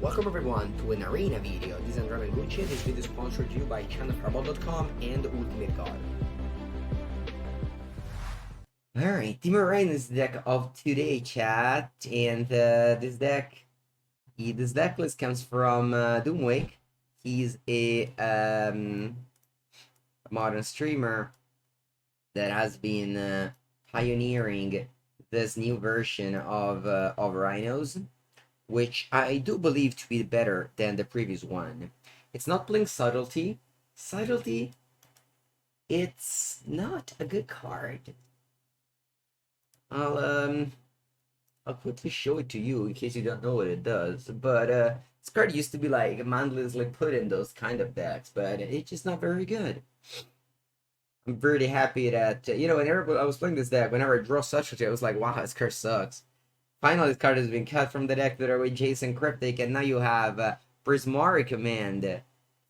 Welcome everyone to an arena video. This is Andrea Mengucci. This video is sponsored to you by channelfireball.com and Ultimate God. Alright, Temur is the deck of today, chat, and this deck list comes from Doomwake. He's a modern streamer that has been pioneering this new version of Rhinos, which I do believe to be better than the previous one. It's not playing Subtlety. Subtlety, it's not a good card. I'll quickly show it to you in case you don't know what it does. But this card used to be like mindlessly put in those kind of decks, but it's just not very good. I'm very happy that whenever I was playing this deck, whenever I draw Subtlety, I was like, wow, this card sucks. Finally, this card has been cut from the deck that are with Jason Cryptic, and now you have Prismari Command,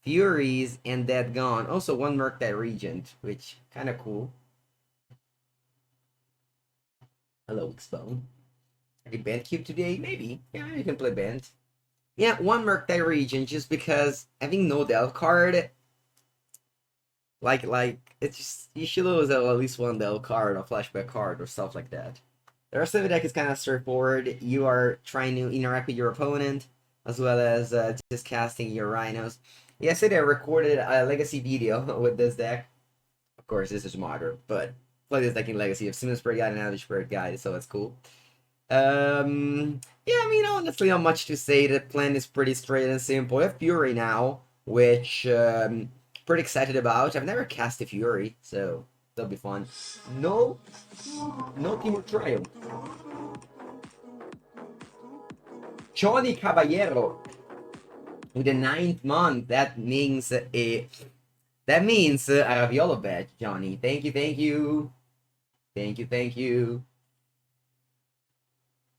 Furies, and Dead Gone. Also, one Murktide Regent, which kind of cool. Hello, Xbone. Are you Band Cube today? Maybe. Yeah, you can play Band. Yeah, one Murktide Regent, just because having no Delve card, like it's just, you should always have at least one Delve card, or flashback card, or stuff like that. The rest of the deck is kind of straightforward. You are trying to interact with your opponent, as well as just casting your Rhinos. Yesterday I recorded a Legacy video with this deck. Of course, this is modern, but play this deck in Legacy. I've seen the Spirit Guide and Average Spirit Guide, so that's cool. Yeah, I mean, honestly, not much to say. The plan is pretty straight and simple. I have Fury now, which pretty excited about. I've never cast a Fury, so that'll be fun. No Temur Triumph. Johnny Caballero with the 9th month. That means a Raviolo badge, Johnny. Thank you.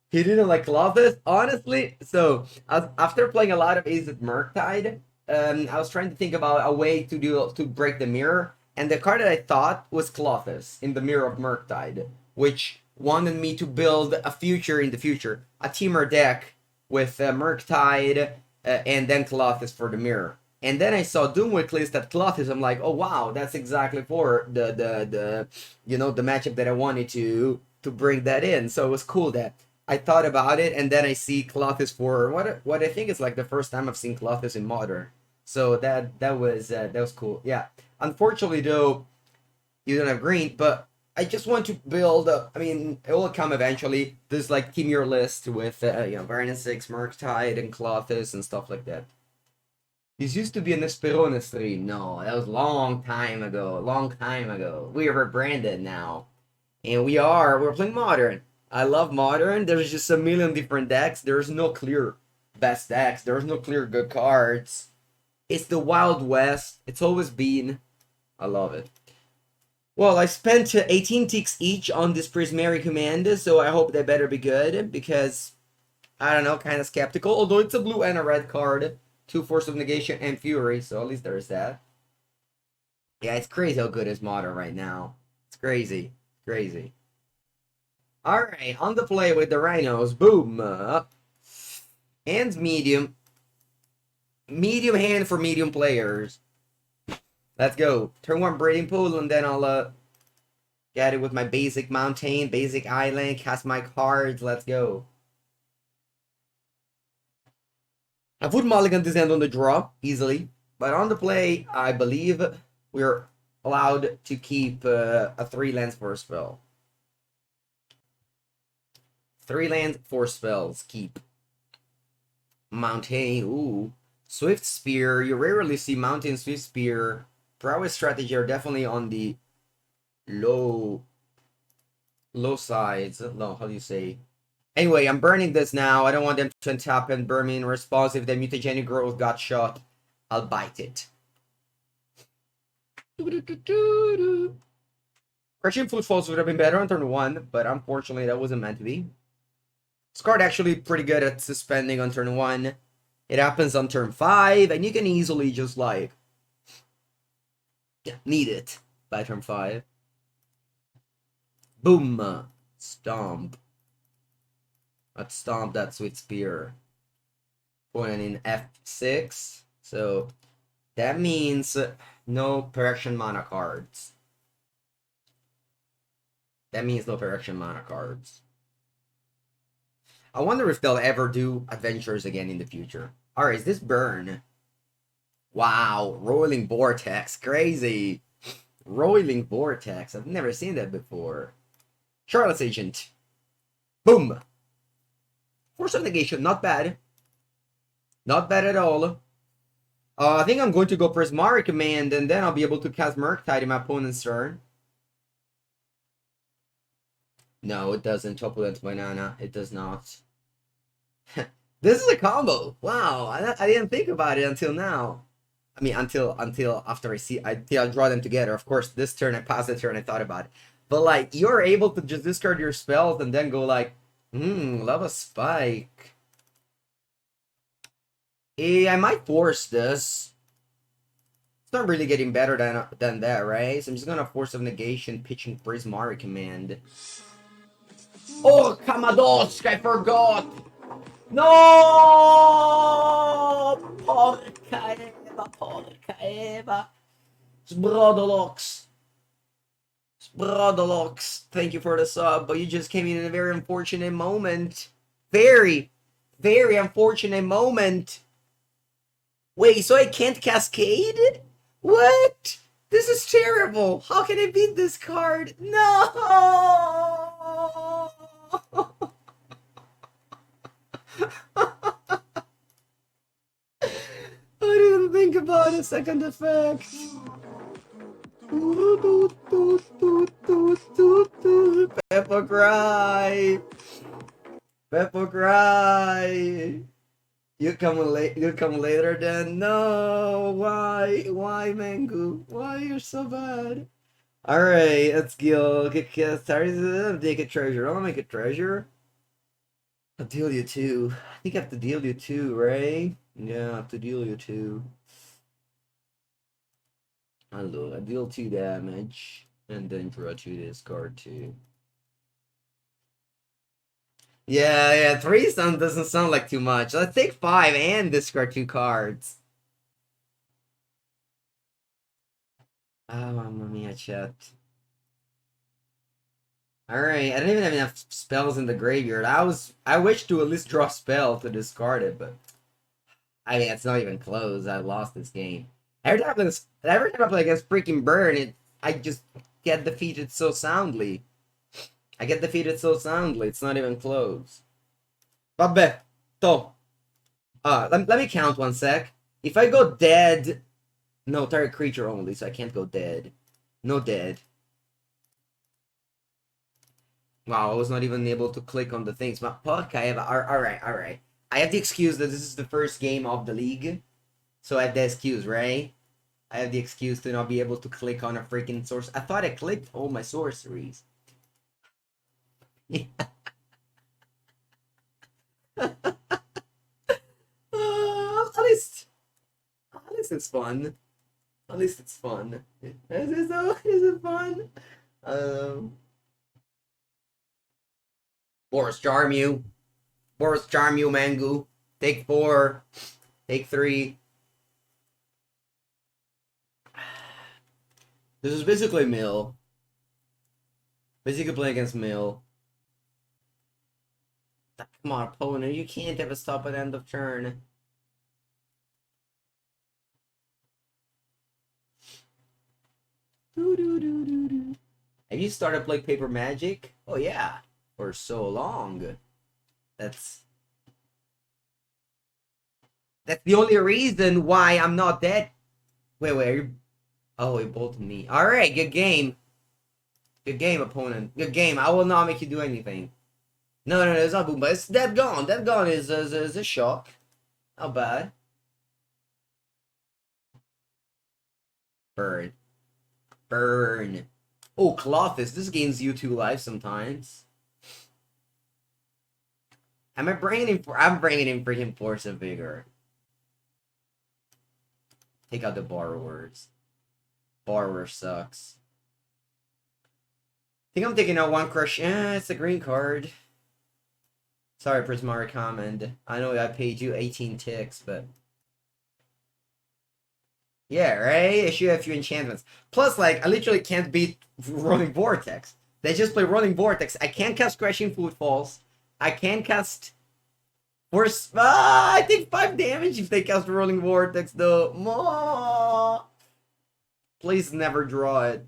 He didn't like Clovis, honestly. So after playing a lot of Ace at Murktide, I was trying to think about a way to break the mirror, and the card that I thought was Clovis in the mirror of Murktide, which wanted me to build a future in the future, a Temur deck with Murktide and then Clothis for the mirror. And then I saw Doomwake list at Clothis. I'm like, oh wow, that's exactly for the matchup that I wanted to bring that in. So it was cool that I thought about it, and then I see Clothis for what I think is like the first time I've seen Clothis in Modern. So that was cool. Yeah. Unfortunately though, you don't have green, but I just want to build up. I mean, it will come eventually. This like Temur list with Varna 6, Murktide, and Clothis and stuff like that. This used to be an Esperona stream. No, that was a long time ago. We are rebranded now, and we're playing Modern. I love Modern. There's just a million different decks. There's no clear best decks. There's no clear good cards. It's the Wild West. It's always been. I love it. Well, I spent 18 ticks each on this Prismari Command, so I hope they better be good, because, I don't know, kind of skeptical. Although it's a blue and a red card. 2 Force of Negation and Fury, so at least there's that. Yeah, it's crazy how good is Modern right now. It's crazy. Alright, on the play with the Rhinos. Boom. Hands medium. Medium hand for medium players. Let's go. Turn 1 Breeding Pool, and then I'll get it with my basic mountain, basic island, cast my cards. Let's go. I would mulligan this hand on the draw, easily. But on the play, I believe we're allowed to keep a 3 lands for a spell. 3 lands, 4 spells, keep. Mountain, ooh. Swift Spear, you rarely see Mountain, Swift Spear. Prowess strategy are definitely on the low sides. No, how do you say? Anyway, I'm burning this now. I don't want them to untap and burn me in response. If the mutagenic growth got shot, I'll bite it. Crushing Footfalls would have been better on turn 1, but unfortunately that wasn't meant to be. This card actually pretty good at suspending on turn 1. It happens on turn 5, and you can easily just like need it by turn 5. Boom. Stomp. Let's stomp that Sweet Spear. opponent in F6. So that means no correction mana cards. That means no correction mana cards. I wonder if they'll ever do adventures again in the future. Alright, is this burn? Wow, rolling vortex, crazy. Rolling vortex, I've never seen that before. Charlotte's Agent. Boom. Force of negation, not bad. Not bad at all. I think I'm going to go Prismari Command, and then I'll be able to cast Murktide in my opponent's turn. No, it doesn't. Opulent Banana. It does not. This is a combo. Wow, I didn't think about it until now. I mean, until after I draw them together. Of course, this turn I passed the turn I thought about it. But like, you're able to just discard your spells and then go like, Lava Spike. I might force this. It's not really getting better than that, right? So I'm just gonna Force of Negation, pitching Prismari Command. Oh, Kamadosk, I forgot! No! Porca Eva. Sbrodolox. Thank you for the sub, but you just came in a very unfortunate moment. Very, very unfortunate moment. Wait, so I can't Cascade? What? This is terrible. How can I beat this card? No! I didn't think about a second effect. Pepper cry. Pepper cry. You come later then. No, why, Mengu? Why you're so bad? All right, let's go. Take a treasure. I'll make a treasure. I'll deal you 2. I think I have to deal you 2, right? Yeah, I have to deal you 2. I deal 2 damage, and then draw 2 this card too. Yeah, 3 doesn't sound like too much. Let's take 5 and discard 2 cards. Oh, Mamma Mia, chat. Alright, I don't even have enough spells in the graveyard. I wish to at least draw a spell to discard it, but I mean, it's not even close. I lost this game. Every time I play against freaking Burn, I just get defeated so soundly. It's not even close. Vabbè. To. Let me count 1 sec. If I go dead... No, target creature only, so I can't go dead. No dead. Wow, I was not even able to click on the things. Alright. I have the excuse that this is the first game of the league. So I have the excuse, right? I have the excuse to not be able to click on a freaking source. I thought I clicked all my sorceries. At least it's fun. At least it's fun. Is it fun? Boris Charmu, Mengu. Take 4. Take 3. This is basically Mill. Basically playing against Mill. Come on, opponent. You can't have a stop at end of turn. Have you started playing Paper Magic? Oh yeah, for so long. That's the only reason why I'm not dead. Wait, are you... Oh, he bolted me. Alright, good game. Good game, opponent. Good game. I will not make you do anything. No, it's not boom, but it's dead gone. Dead gone is a shock. Not bad. Burn. Oh, Clothis. This gains you 2 lives sometimes. Am I bringing in I'm bringing in freaking Force of Vigor. Take out the Borrowers. Borrower sucks. I think I'm taking out 1 Crush. It's a green card. Sorry, Prismari comment. I know I paid you 18 ticks, but yeah, right? I should have a few enchantments. Plus, like, I literally can't beat Rolling Vortex. They just play Rolling Vortex. I can't cast Crashing Footfalls. I can't cast Force. I think 5 damage if they cast Rolling Vortex, though. Please never draw it.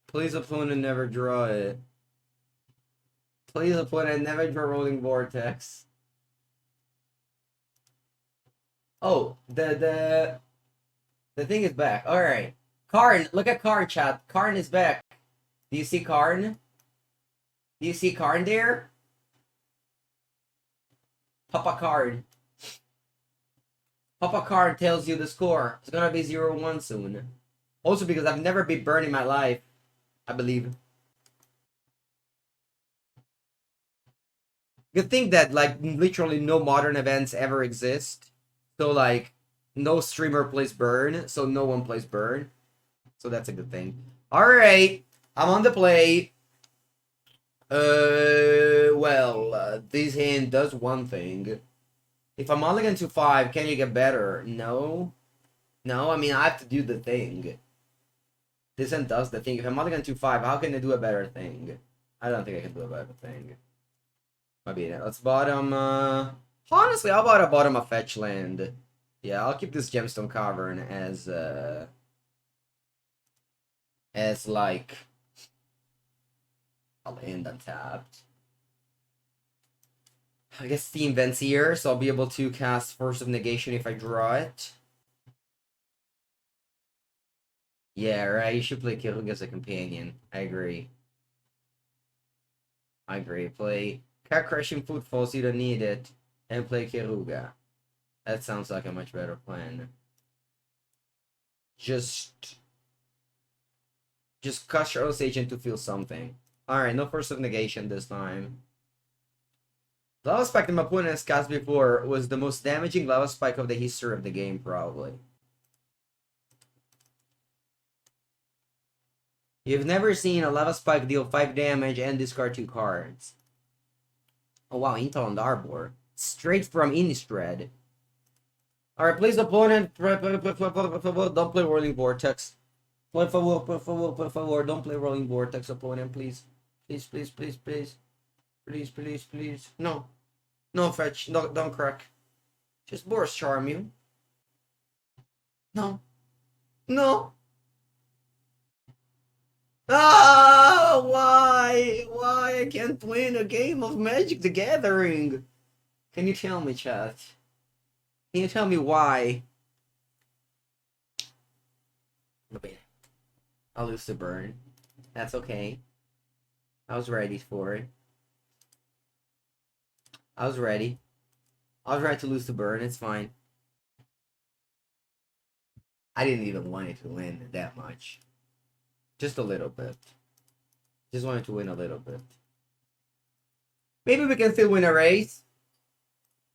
Please, opponent, never draw it. Please, opponent, never draw Rolling Vortex. Oh, the thing is back. All right, Karn. Look at Karn, chat. Karn is back. Do you see Karn? Do you see Karn there? Papa Karn. Papa Karn tells you the score. It's gonna be 0-1 soon. Also because I've never been burned in my life, I believe. Good thing that like literally no modern events ever exist. So like no streamer plays burn, so no one plays burn. So that's a good thing. Alright. I'm on the play. This hand does one thing. If I'm mulligan to 5, can you get better? No. No, I mean I have to do the thing. This hand does the thing. If I'm mulligan to 5, how can I do a better thing? I don't think I can do a better thing. Maybe let's bottom. Honestly, I'll bottom a fetch land. Yeah, I'll keep this gemstone cavern as like a land untapped. I guess the invents here, so I'll be able to cast Force of Negation if I draw it. Yeah, right. You should play Kiruga as a companion. I agree. I agree. Play Cat Crushing Footfalls, you don't need it, and play Kiruga. That sounds like a much better plan. Just cast your Osage to feel something. Alright, no Force of Negation this time. Lava Spike that my opponent has cast before was the most damaging Lava Spike of the history of the game, probably. You've never seen a Lava Spike deal 5 damage and discard 2 cards. Oh wow, Intel on the Arbor. Straight from Innistrad. Alright, please, opponent. Don't play Rolling Vortex. Por favor, don't play Rolling Vortex, opponent, please. Please, please, please, please. Please, please, please. No. No, fetch. No, don't crack. Just Boris Charm you. No. No. Ah, why? Why I can't win a game of Magic the Gathering? Can you tell me, chat? Can you tell me why? I'll lose the burn. That's okay. I was ready for it. I was ready. I was ready to lose the burn. It's fine. I didn't even want it to win that much. Just a little bit. Just wanted to win a little bit. Maybe we can still win a race.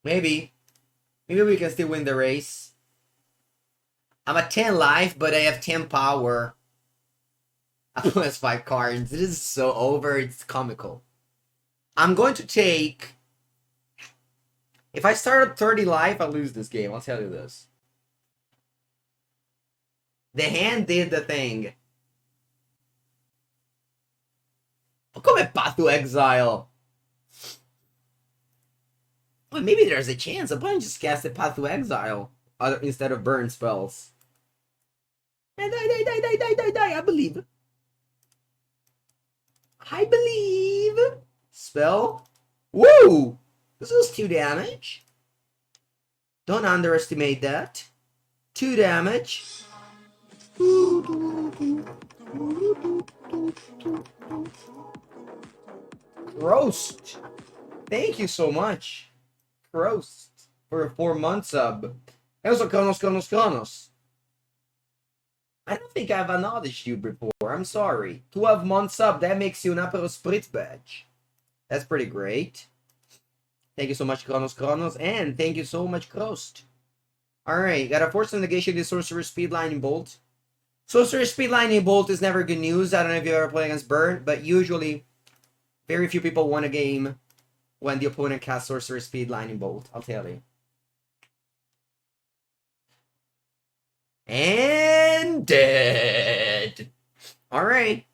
Maybe. Maybe we can still win the race. I'm at 10 life, but I have 10 power. I plus 5 cards. This is so over. It's comical. I'm going to take... If I start at 30 life, I lose this game. I'll tell you this. The hand did the thing. Come Path to Exile. Well, maybe there's a chance. Opponent just cast a Path to Exile instead of burn spells. And die. I believe. I believe. Spell. Woo! This was 2 damage. Don't underestimate that. 2 damage. Roast. Thank you so much. Roast. For a 4-month sub. Also, Konos. I don't think I've acknowledged you before. I'm sorry. 12-month sub. That makes you an Aperol Spritz badge. That's pretty great. Thank you so much, Kronos. And thank you so much, Krost. Alright, got a Force of Negation with Sorcerer Speed Lightning Bolt. Sorcerer Speed Lightning Bolt is never good news. I don't know if you ever played against Burn, but usually Very few people won a game when the opponent casts Sorcerer Speed Lightning Bolt, I'll tell you. And dead. Alright.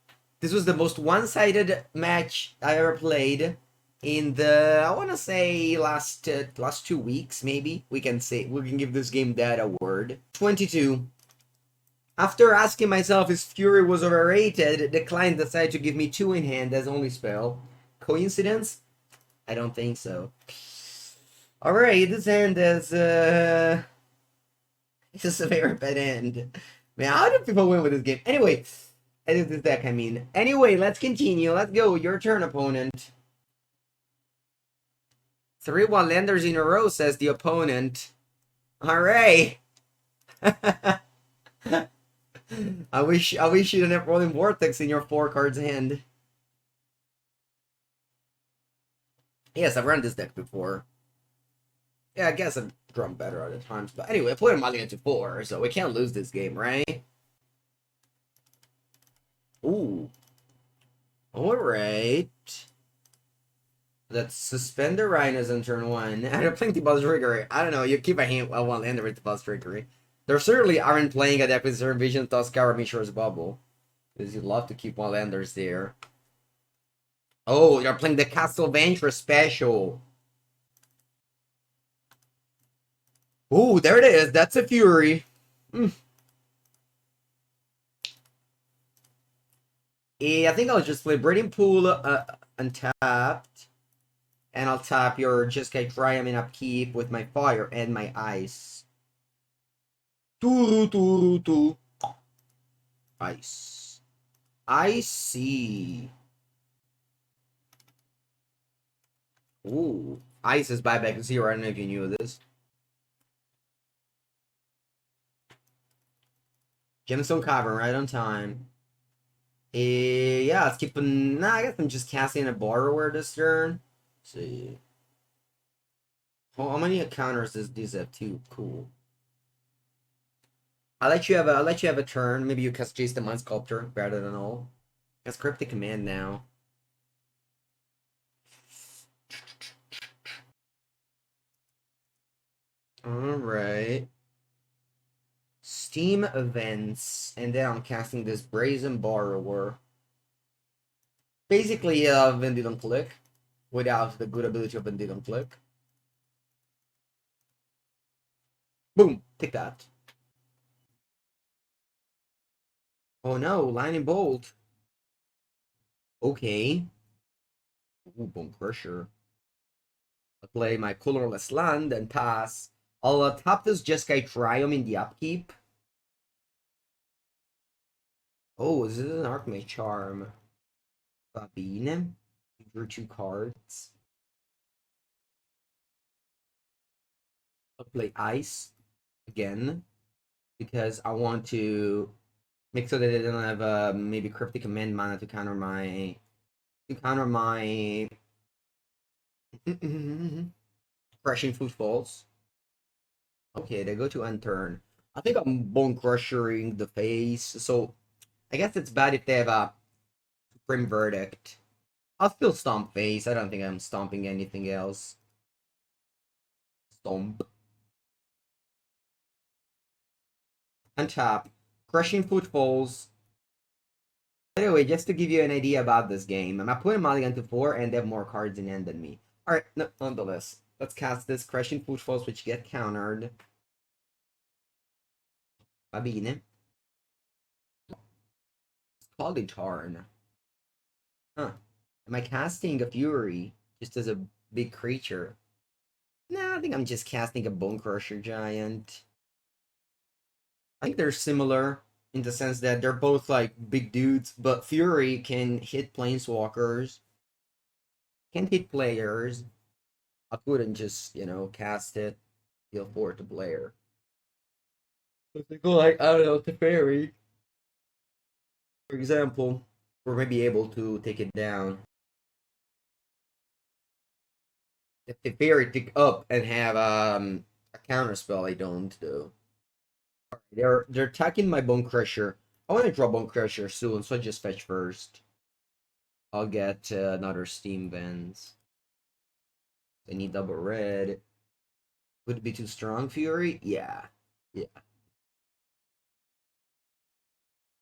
This was the most one-sided match I ever played in the, I want to say, last 2 weeks, maybe. We can give this game that award. 22. After asking myself if Fury was overrated, the client decided to give me 2 in hand as only spell. Coincidence? I don't think so. Alright, this hand is, this is a very bad end. Man, how do people win with this game? Anyway, this deck, I mean. Anyway, let's continue. Let's go. Your turn, opponent. 3 one-landers in a row, says the opponent. Alright. I wish you didn't have Rolling Vortex in your 4 cards hand. Yes, I've run this deck before. Yeah, I guess I've drawn better other times. But anyway, I put him only into 4, so we can't lose this game, right? Ooh. Alright. Let's suspend the Rhinos on turn 1. I don't think the Buzz Trickery. I don't know, you keep a hand a one-lander with the Buzz Trickery. There certainly aren't playing a deck with Zero Vision, Tuskar, or Mishra's Bubble. Because you'd love to keep one-landers there. Oh, you're playing the Castle Venture special. Oh, there it is. That's a Fury. I think I'll just play Breeding Pool untapped. And I'll tap your Jeskai Triumph in upkeep with my fire and my ice. Ice. I see. Ooh. Ice is buyback 0. I don't know if you knew this. Gemstone Cavern right on time. Yeah, let's keep an. Nah, I guess I'm just casting a Borrower this turn. Let's see. Oh, how many counters does these have? 2. Cool. I'll let you have a turn. Maybe you cast Jace the Mind Sculptor better than all. That's Cryptic Command now. Alright. Steam events, and then I'm casting this Brazen Borrower. Basically, Vendy don't click, without the good ability of Vendy don't click. Boom! Take that. Oh no, Lightning Bolt. Okay. Ooh, Bone Crusher. I'll play my colorless land and pass. I'll tap this Jeskai Triumph in the upkeep. Oh, this is an Archmage Charm. Babine. Drew 2 cards. I'll play Ice again because I want to make sure that they don't have maybe Cryptic Command mana to counter my Crushing Footfalls. Okay, they go to end turn. I think I'm Bone Crushing the face, so I guess it's bad if they have a Supreme Verdict. I'll still stomp face. I don't think I'm stomping anything else. Stomp. Untap. Crushing Footfalls. Anyway, just to give you an idea about this game, I'm putting Mulligan to 4 and they have more cards in hand than me. Alright, no, nonetheless. Let's cast this Crushing Footfalls, which get countered. Va bene. It's called a turn. Huh. Am I casting a Fury just as a big creature? Nah, I think I'm just casting a Bone Crusher Giant. I think they're similar in the sense that they're both like big dudes, but Fury can hit planeswalkers, can hit players. I couldn't just, cast it, deal 4 to player. So they go like, I don't know, Teferi, for example, or maybe able to take it down. If Teferi pick up and have a counter spell, I don't do. They're attacking my Bone Crusher. I want to draw Bone Crusher soon, so I just fetch first. I'll get another Steam Vents. I need double red. Would it be too strong, Fury? Yeah. Yeah.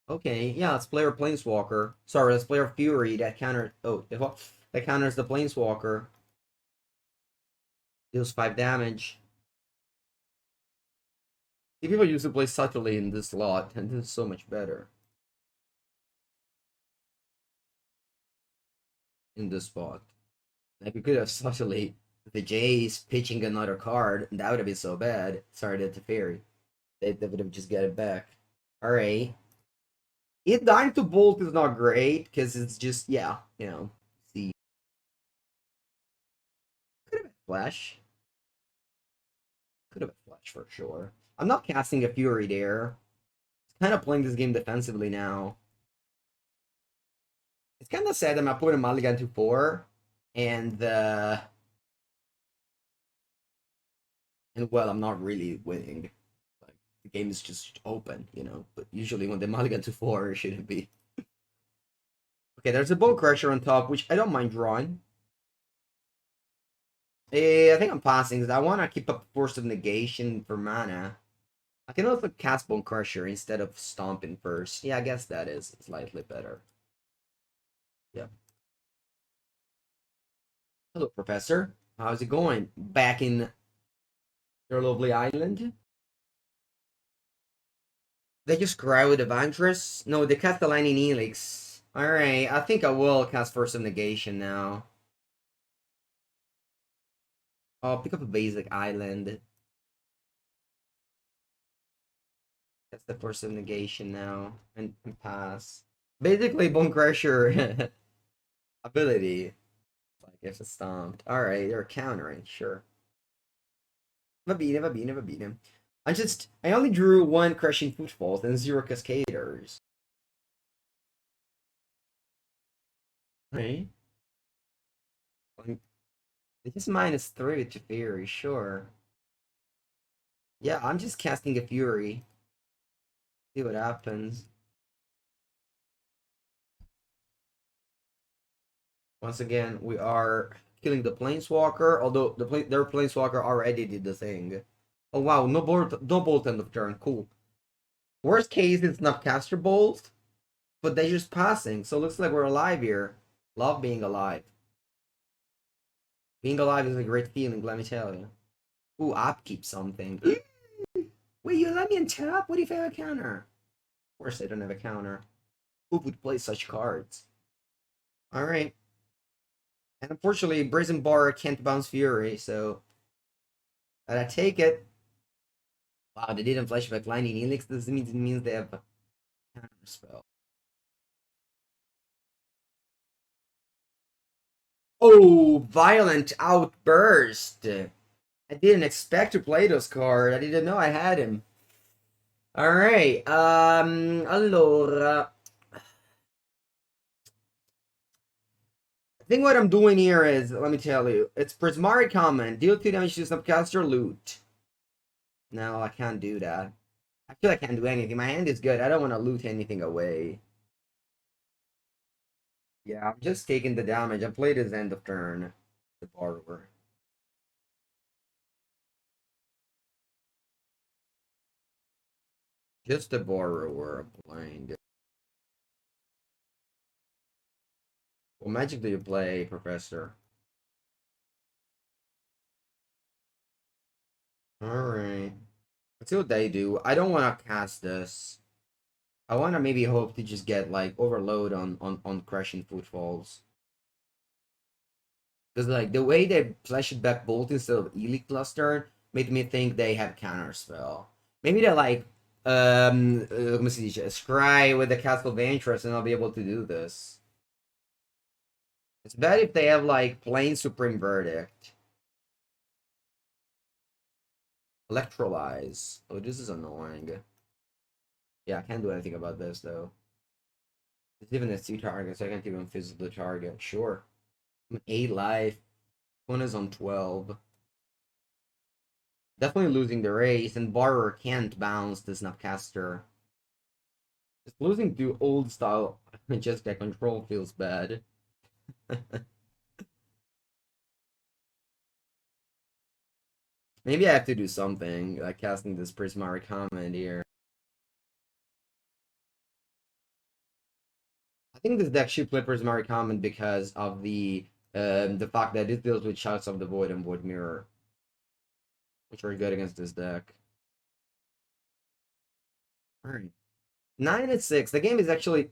Okay, yeah, let's play our Planeswalker. Sorry, let's play our Fury that counter. Oh, that counters the Planeswalker. Deals 5 damage. See, people used to play subtly in this slot, and this is so much better in this spot. Like, we could have subtly the Jays pitching another card, that would have been so bad. Sorry, that the Fairy. They would have just get it back. Alright. It dying to Bolt is not great, because it's just, yeah, you know. See. Could have been Flash. Could have been Flash for sure. I'm not casting a Fury there. It's kind of playing this game defensively now. It's kind of sad that I'm putting Mulligan to 4, and well, I'm not really winning. Like, the game is just open, you know. But usually when they mulligan to 4, it shouldn't be. Okay, there's a Bone Crusher on top, which I don't mind drawing. I think I'm passing because I want to keep up Force of Negation for mana. I can also cast Bone Crusher instead of Stomping first. Yeah, I guess that is slightly better. Yeah. Hello, Professor. How's it going? Back in your lovely island? They just cry with Evantress? No, they cast the Lightning Helix. Alright, I think I will cast Force of Negation now. I'll pick up a basic island. That's the Force of Negation now. And pass. Basically, Bone Crusher ability. Like, if it's stomped. Alright, they're countering, sure. Never beat him. I only drew 1 Crushing Footfalls and 0 Cascaders. Right? It is -3 to Fury, sure. Yeah, I'm just casting a Fury. See what happens. Once again, we are killing the Planeswalker, although their Planeswalker already did the thing. Oh wow, no bolt end of turn, cool. Worst case, it's not caster bolt, but they're just passing, so it looks like we're alive here. Love being alive. Being alive is a great feeling, let me tell you. Ooh, upkeep something. Wait, you let me untap? What if I have a counter? Of course I don't have a counter. Who would play such cards? Alright. And unfortunately, Brazen Bar can't bounce Fury, so I take it. Wow, they didn't flashback Lightning Helix. This means they have a counter spell. Oh, Violent Outburst. I didn't expect to play this card. I didn't know I had him. Alright, allora. I think what I'm doing here is, let me tell you, it's Prismari Comment. Deal 2 damage to Snapcaster Loot. No, I can't do that. I feel like I can't do anything. My hand is good. I don't want to loot anything away. Yeah, I'm just taking the damage. I played his end of turn. The Borrower. Just the Borrower blind. What magic do you play, Professor? Alright. Let's see what they do. I don't want to cast this. I want to maybe hope to just get, like, overload on Crushing Footfalls. Because, like, the way they flashed back Bolt instead of Elite Cluster made me think they have counter spell. Maybe they're like, como se dice, scry with the Castle of Interest and I'll be able to do this. It's bad if they have, like, plain Supreme Verdict. Electrolyze. Oh, this is annoying. Yeah, I can't do anything about this, though. It's even a C target, so I can't even fizz the target. Sure. I'm 8 life. One is on 12. Definitely losing the race, and Borrower can't bounce the Snapcaster. Just losing to old style just that control feels bad. Maybe I have to do something, like casting this prismatic comment here. I think this deck should play prismatic comment because of the fact that it deals with Shouts of the Void and Void Mirror, which are good against this deck. Alright. 9-6. The game is actually,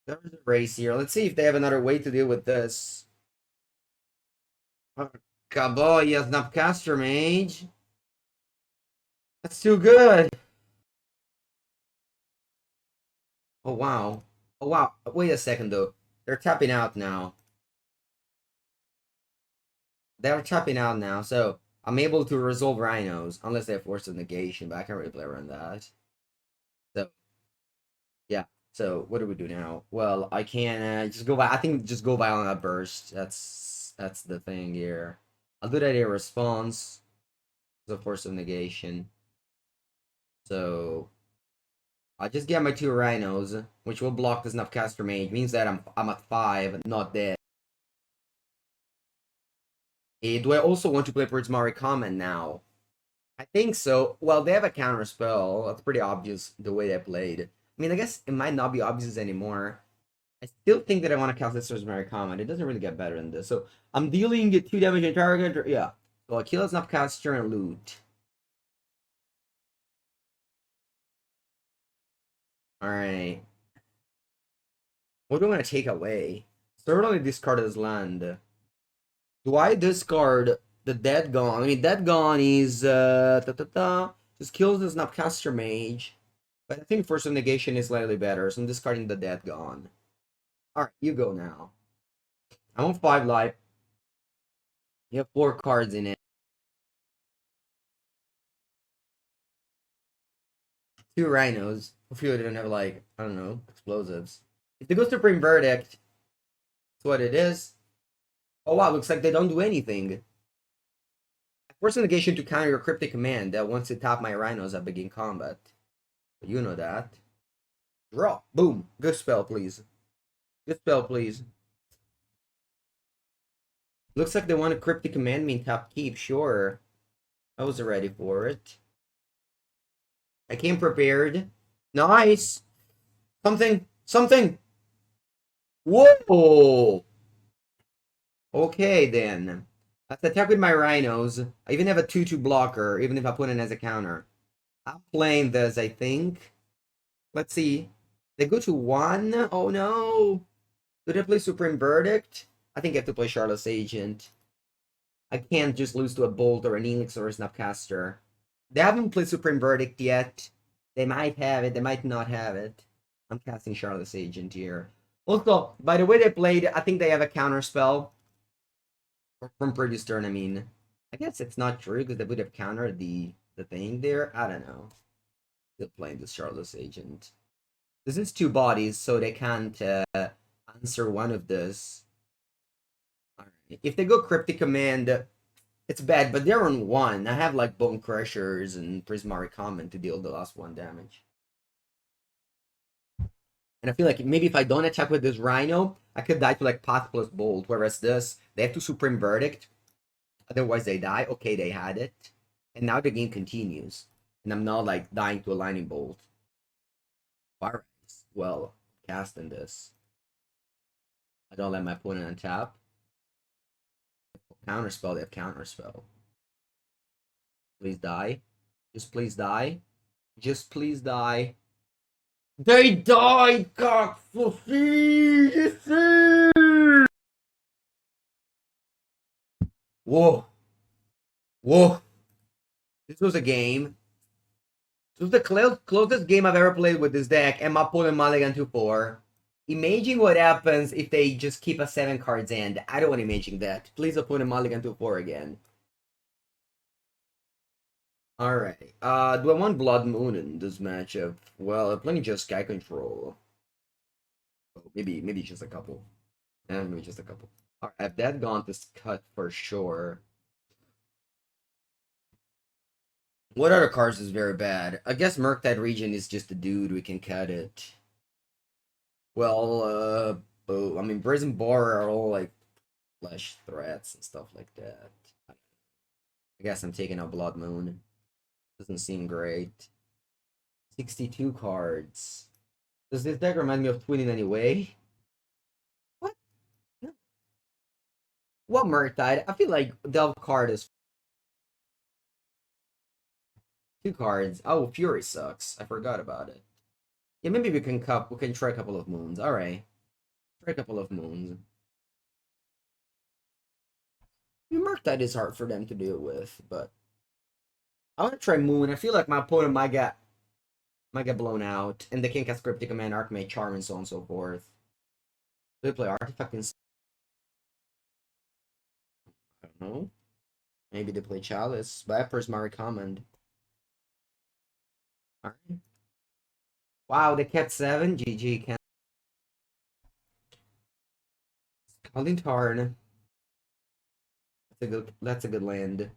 there's a race here. Let's see if they have another way to deal with this. Oh, boy, yes, Snapcaster Mage. That's too good. Oh wow. Oh wow. Wait a second though. They're tapping out now. They're tapping out now, so I'm able to resolve Rhinos unless they have Force of Negation, but I can't really play around that. So yeah. So what do we do now? Well, I can just go by. I think just go Violent Burst. That's the thing here. I'll do that in response. The Force of Negation. So I just get my 2 Rhinos, which will block the Snapcaster Mage. Means that I'm at 5, not dead. Do I also want to play Prismari Comment now? I think so. Well, they have a counter spell. That's pretty obvious the way they played. I mean, I guess it might not be obvious anymore. I still think that I want to cast this Prismari Comment. It doesn't really get better than this. So I'm dealing 2 damage on target. Yeah. So I kill a Snapcaster and loot. Alright. What do I want to take away? Certainly discard this land. Do I discard the Dead Gone? I mean, Dead Gone is just kills the Snapcaster Mage. But I think Force of Negation is slightly better, so I'm discarding the Dead Gone. Alright, you go now. I'm on 5 life. You have 4 cards in it. 2 Rhinos. Hopefully they don't have, like, I don't know, explosives. If they go Supreme Verdict, that's what it is. Oh wow, looks like they don't do anything. Force of Negation to counter your Cryptic Command that wants to tap my Rhinos at begin combat. You know that. Draw. Boom. Good spell, please. Good spell, please. Looks like they want a Cryptic Command me in top keep. Sure. I was ready for it. I came prepared. Nice. Something. Something. Whoa. Okay, then. Let's attack with my Rhinos. I even have a 2-2 blocker, even if I put it as a counter. I'm playing this, I think. Let's see. They go to 1. Oh, no. Do they play Supreme Verdict? I think I have to play Charlotte's Agent. I can't just lose to a Bolt or an Elix or a Snapcaster. They haven't played Supreme Verdict yet. They might have it. They might not have it. I'm casting Charlotte's Agent here. Also, by the way they played, I think they have a counter spell from previous turn. I mean, I guess it's not true because they would have countered the thing there. I don't know. Still playing this Charlotte's Agent. This is 2 bodies, so they can't answer one of this. Alright. If they go Cryptic Command, it's bad, but they're on 1. I have like Bone Crushers and Prismari Comment to deal the last 1 damage. And I feel like maybe if I don't attack with this Rhino, I could die to like Path plus Bolt. Whereas this, they have to Supreme Verdict. Otherwise they die. Okay, they had it. And now the game continues. And I'm not like dying to a Lightning Bolt. Alright. Well, casting this. I don't let my opponent untap. Counterspell, they have counterspell. Please die. Just please die. Just please die. They died, God. Whoa. Whoa. This was a game. This was the closest game I've ever played with this deck, and my opponent mulligan to 4. Imagine what happens if they just keep a 7 cards end. I don't want to imagine that. Please opponent mulligan to 4 again. Alright. Do I want Blood Moon in this matchup? Well, I'm playing just Sky Control. Oh, maybe just a couple. Maybe just a couple. Alright, if that Gaunt is cut for sure. What other cards is very bad? I guess Murktide region is just a dude, we can cut it. Well, Oh, I mean, Brazen Bar are all like flesh threats and stuff like that. I guess I'm taking a Blood Moon. Doesn't seem great. 62 cards. Does this deck remind me of Twin in any way? What? No. What Murktide? I feel like Delve card is 2 cards. Oh, Fury sucks. I forgot about it. Yeah, maybe we can try a couple of moons. Alright. Try a couple of moons. I mean, Murktide is hard for them to deal with, but I want to try Moon. I feel like my opponent might get blown out, and they can cast Cryptic Command, Archmage, Charm, and so on and so forth. Do they play Artifact and I don't know. Maybe they play Chalice. Viper's my recommend. Alright. Wow, they kept 7. GG. Can Scalding Tarn. That's a good land.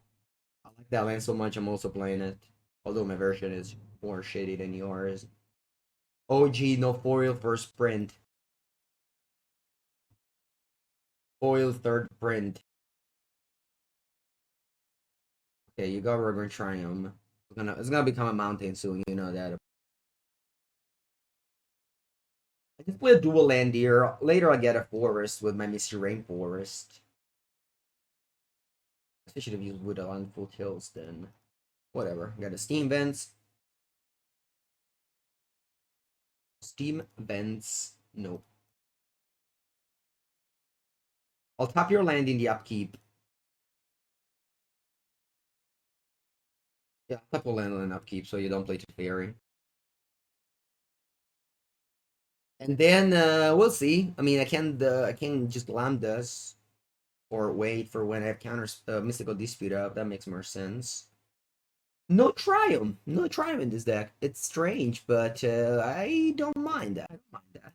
I like that land so much I'm also playing it. Although my version is more shitty than yours. OG, no foil first print. Foil third print. Okay, you got Rogue Triumph. It's gonna become a mountain soon, you know that. I just play a dual land here. Later I'll get a forest with my Misty Rainforest. I should have used Wood on full tills then. Whatever. Got a Steam Vents. Steam Vents. Nope. I'll tap your land in the upkeep. Yeah, tap a land on upkeep so you don't play to Fairy. And then we'll see. I mean, I can just Lambdas or wait for when I have counters Mystical Dispute up. That makes more sense. No Triumph in this deck. It's strange, but I don't mind that. I don't mind that.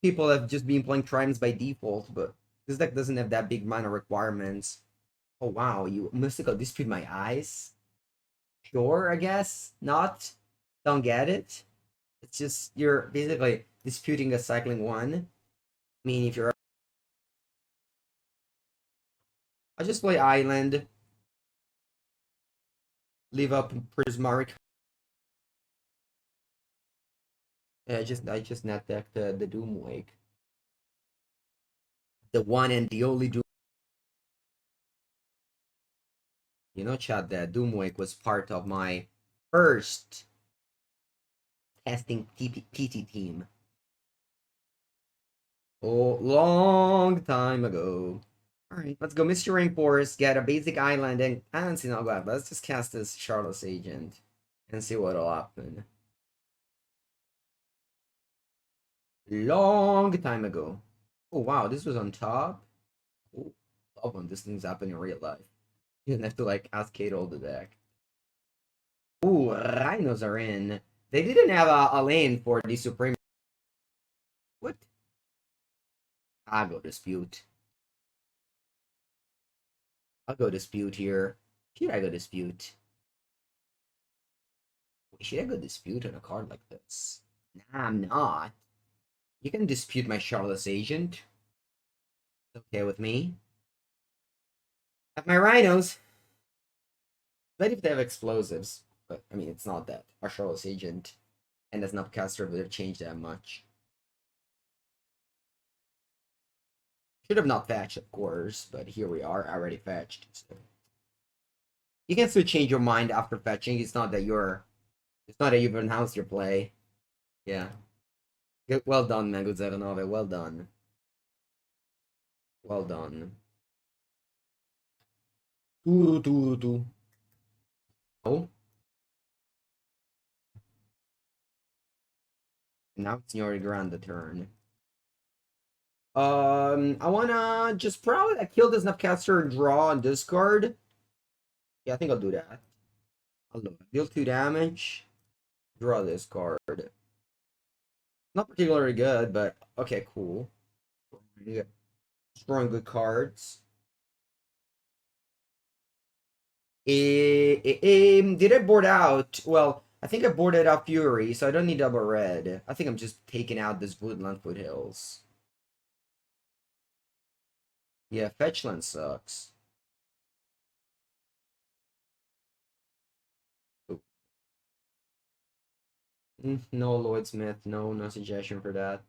People have just been playing Triumphs by default, but this deck doesn't have that big mana requirements. Oh wow, you Mystical Dispute my eyes? Sure, I guess. Not. Don't get it. It's just you're basically disputing a cycling one. I mean, if you're I just play Island, leave up Prismaric. I just net deck the Doom Wake. The one and the only Doom. You know, chat, that Doom Wake was part of my first testing TT team. Oh, long time ago. Alright, let's go Mr. Rainforest, get a basic island, and I don't see no bad. Let's just cast this Charlotte's Agent and see what'll happen. Long time ago. Oh wow, this was on top. Oh, love when these things happen in real life. You didn't have to like ask Kate all the deck. Ooh, Rhinos are in. They didn't have a lane for the Supreme. What? I'll go dispute. I'll go dispute here. Should I go dispute? Should I go dispute on a card like this? Nah, I'm not. You can dispute my Charlotte's Agent. Okay with me. Have my Rhinos. But if they have explosives. But, I mean, it's not that. Our Charlotte's Agent and as an upcaster would have changed that much. Should have not fetched, of course, but here we are. I already fetched. So. You can still change your mind after fetching. It's not that you've announced your play. Yeah. Well done, Mengucci. Well done. Well done. Oh. Now it's your Grande turn. I wanna just probably kill this Snapcaster and draw and discard. Yeah, I think I'll do that. I'll deal 2 damage. Draw this card. Not particularly good, but okay, cool. Yeah. Drawing good cards. Did I board out? Well, I think I boarded out Fury, so I don't need double red. I think I'm just taking out this Woodland Foothills. Yeah, Fetchland sucks. No Lloydsmith, no suggestion for that.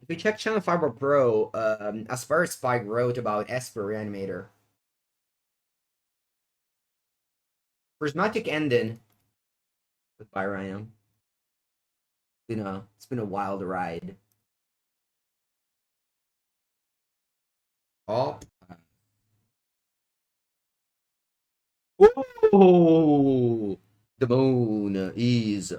If you check Channel Fiber Pro, Aspire Spike wrote about Esper Reanimator. Prismatic Ending with Byram. It's been a wild ride. Oh. Whoa! The moon is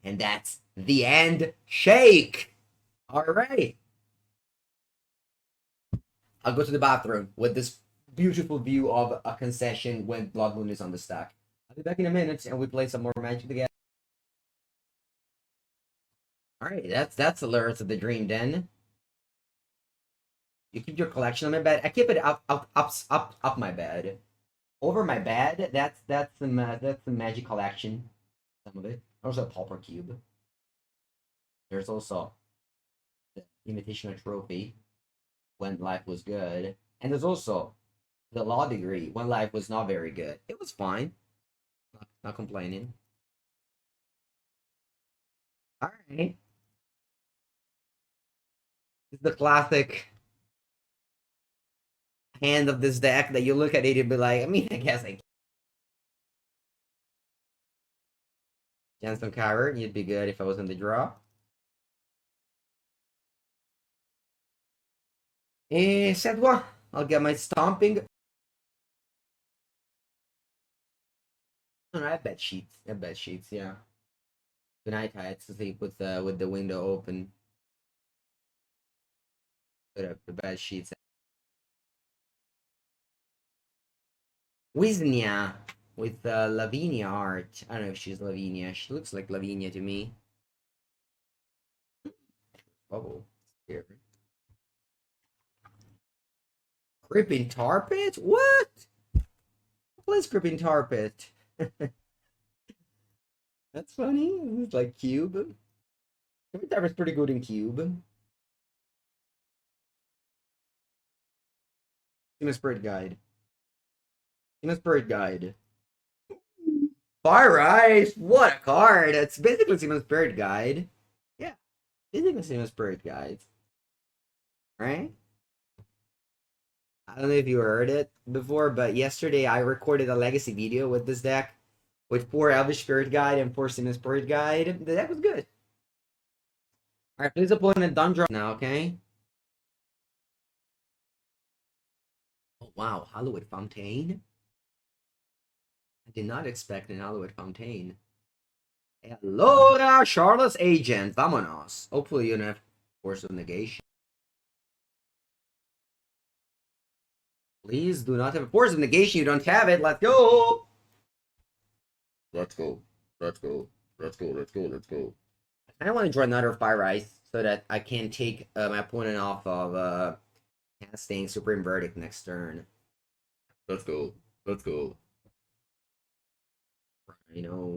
and that's the end shake. All right. I'll go to the bathroom with this beautiful view of a concession when Blood Moon is on the stack. I'll be back in a minute and we play some more Magic together. All right, that's the lyrics of the dream den. You keep your collection on my bed. I keep it up my bed. Over my bed, that's the magic collection. Some of it. Also a pauper cube. There's also the invitational trophy when life was good. And there's also the law degree when life was not very good. It was fine. Not complaining. Alright. This is the classic hand of this deck that you look at it and be like, I mean, I guess I Jensen Carver, you'd be good if I was in the draw. C'est toi. I'll get my stomping. I bet sheets. I bet sheets, yeah. Tonight I had to sleep with the window open. Put up the bed sheets. Wisnia with Lavinia art. I don't know if she's Lavinia. She looks like Lavinia to me. Bubble. Here. Crippin' Tar Pit? What? What's Crippin' Tar Pit? That's funny. It's like Cube. Crippin' Tar Pit's pretty good in Cube. Human Spirit Guide. Human Spirit Guide. Fire Ice! What a card! It's basically Human Spirit Guide. Yeah, basically Human Spirit Guide. Right? I don't know if you heard it before, but yesterday I recorded a legacy video with this deck with 4 Elvish Spirit Guide and 4 Simon Spirit Guide. The deck was good. Alright, please opponent don't draw now, okay? Oh wow, Hallowed Fontaine? I did not expect an Hallowed Fontaine. Allora, Charlotte's Agent, vámonos. Hopefully you don't have Force of Negation. Please do not have a Force of Negation. You don't have it. Let's go. Let's go. Let's go. Let's go. Let's go. Let's go. I kind of want to draw another Fire Ice so that I can take my opponent off of casting Supreme Verdict next turn. Let's go. Let's go. You know.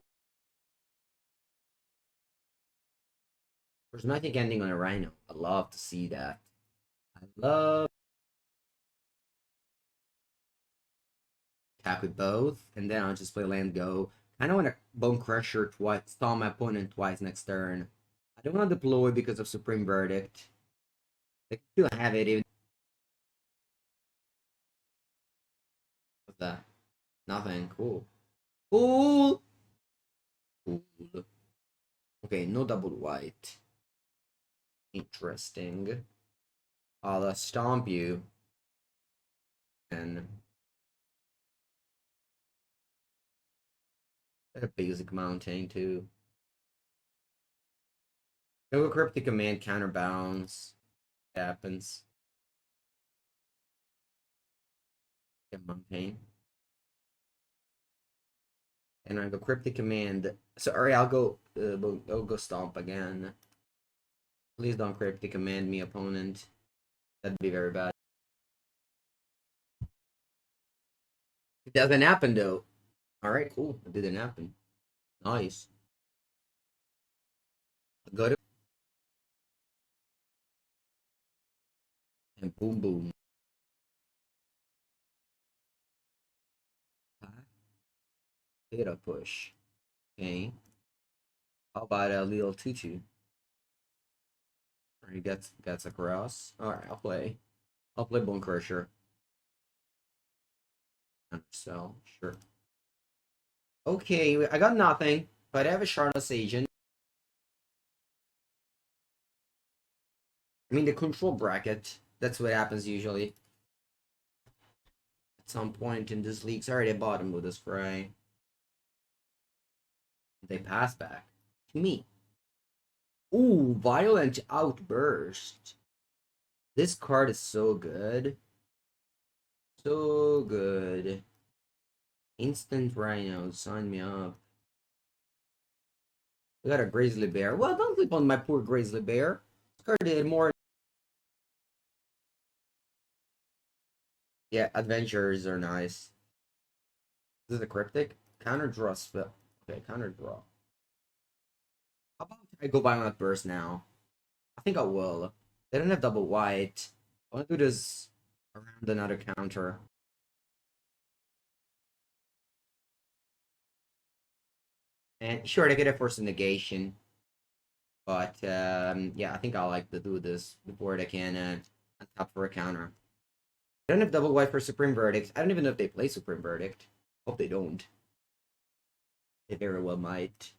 There's nothing ending on a Rhino. I love to see that. I love attack with both, and then I'll just play land go. I don't want to Bone Crusher twice, stall my opponent twice next turn. I don't want to deploy because of Supreme Verdict. I still have it even. What's that? Nothing. Cool. Cool. Cool. Okay, no double white. Interesting. I'll stomp you. And a basic mountain too. No cryptic command counterbalance. Happens. Mountain. And I go cryptic command. Sorry, I'll go stomp again. Please don't cryptic command me, opponent. That'd be very bad. It doesn't happen though. All right, cool. It didn't happen. Nice. Good. And boom, boom. Data push. Okay. How about a little tutu? He gets across. All right, I'll play. I'll play Bone Crusher. So sure. Okay, I got nothing, but I have a Shardless Agent. I mean, the control bracket. That's what happens usually. At some point in this league. Sorry, they bottom with this fray. They pass back to me. Ooh, Violent Outburst. This card is so good. So good. Instant Rhino, sign me up. We got a Grizzly Bear. Well, don't sleep on my poor Grizzly Bear. This card did more. Yeah, adventures are nice. This is a cryptic. Counter draw spell. Okay, counter draw. How about I go Violent Burst now? I think I will. They don't have double white. I want to do this around another counter. And sure, they get a force of negation. But yeah, I think I like to do this before they can untap for a counter. I don't have double white for Supreme Verdict. I don't even know if they play Supreme Verdict. Hope they don't. They very well might.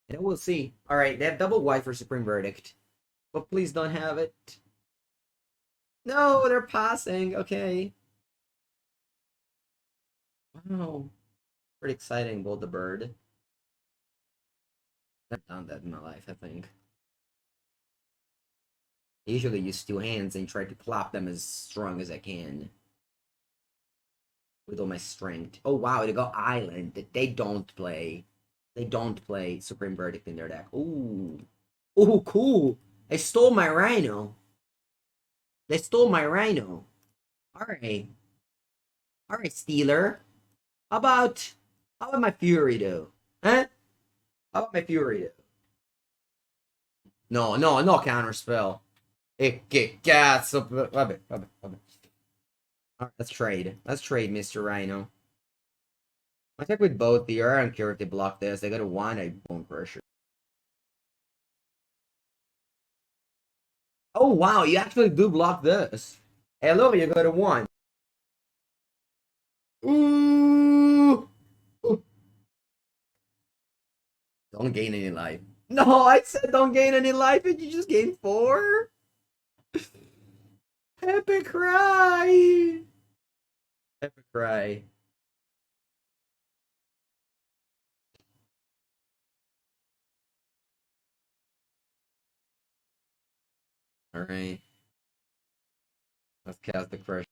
And we'll see. Alright, they have double white for Supreme Verdict. But please don't have it. No, they're passing. Okay. Wow. Pretty exciting, Build the Bird. I've done that in my life, I think. I usually use two hands and try to clap them as strong as I can. With all my strength. Oh wow, they got Island. They don't play. They don't play Supreme Verdict in their deck. Ooh. Ooh, cool. They stole my Rhino. They stole my Rhino. Alright. Alright, Stealer. How about my Fury though? Huh? How about my Fury though? No, no, no counter spell. Que cazzo. Vabbè, vabbè, vabbè. Alright, let's trade. Let's trade, Mr. Rhino. I check with both here. I don't care if they block this. They got a one, I Bone Crusher. Oh wow, you actually do block this. Hello, you got a one. Ooh. Don't gain any life. No, I said don't gain any life, and you just gained four. Epic cry. Epic cry. All right, let's cast the crush.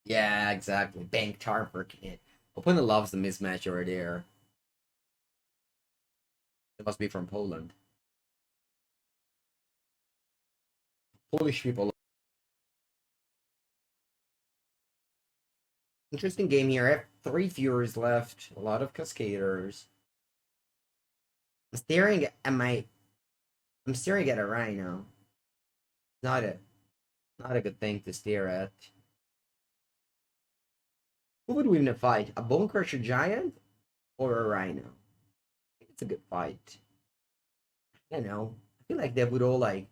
Yeah, exactly. Bank Tarper kid. Opponent loves the mismatch over there. It must be from Poland. Polish people. Interesting game here. I have three Furies left. A lot of Cascaders. I'm staring at my. I'm staring at a Rhino. Not a. Not a good thing to stare at. Who would win a fight? A Bone Crusher Giant or a Rhino? I think it's a good fight. I don't know. I feel like they would all like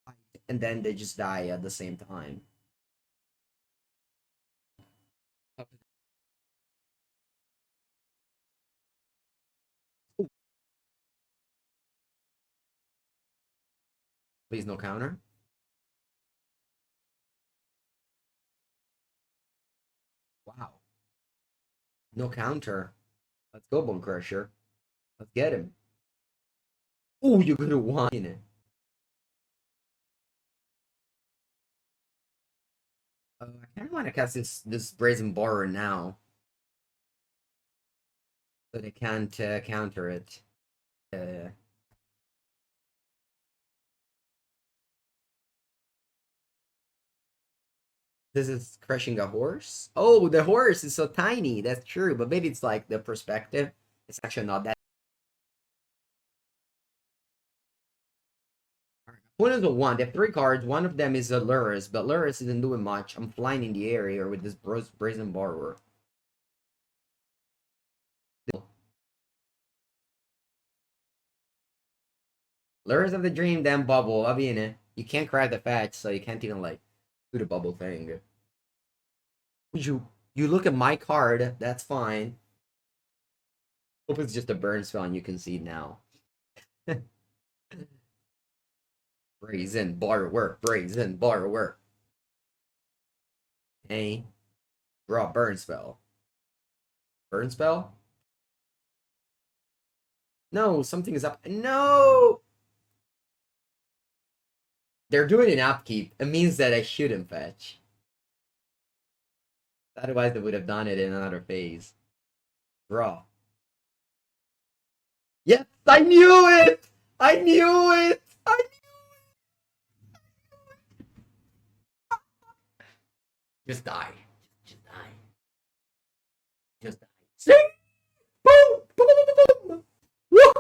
fight and then they just die at the same time. Please no counter. Wow. No counter. Let's go, Bone Crusher. Let's get him. Oh, you could have won it. I kind of want to cast this Brazen Borer now. So they can't counter it. Uh, this is crushing a horse. Oh, the horse is so tiny. That's true, but maybe it's like the perspective. It's actually not that. One is a one. They have three cards. One of them is a Lurrus, but Lurrus isn't doing much. I'm flying in the area with this brazen borrower. Lurrus of the dream, then bubble. I mean, you can't crack the fetch, so you can't even like do the bubble thing. You look at my card. That's fine. Hope it's just a burn spell and you can see now. Brazen borrower, brazen borrower. Hey, draw burn spell. Burn spell? No, something is up. No! They're doing an upkeep. It means that I shouldn't fetch. Otherwise, they would have done it in another phase. Draw. Yes, I knew it! I knew it! Just die. Just die. Just die. Sing! Boom! Boom! Boom! Boom! Boom! Woo!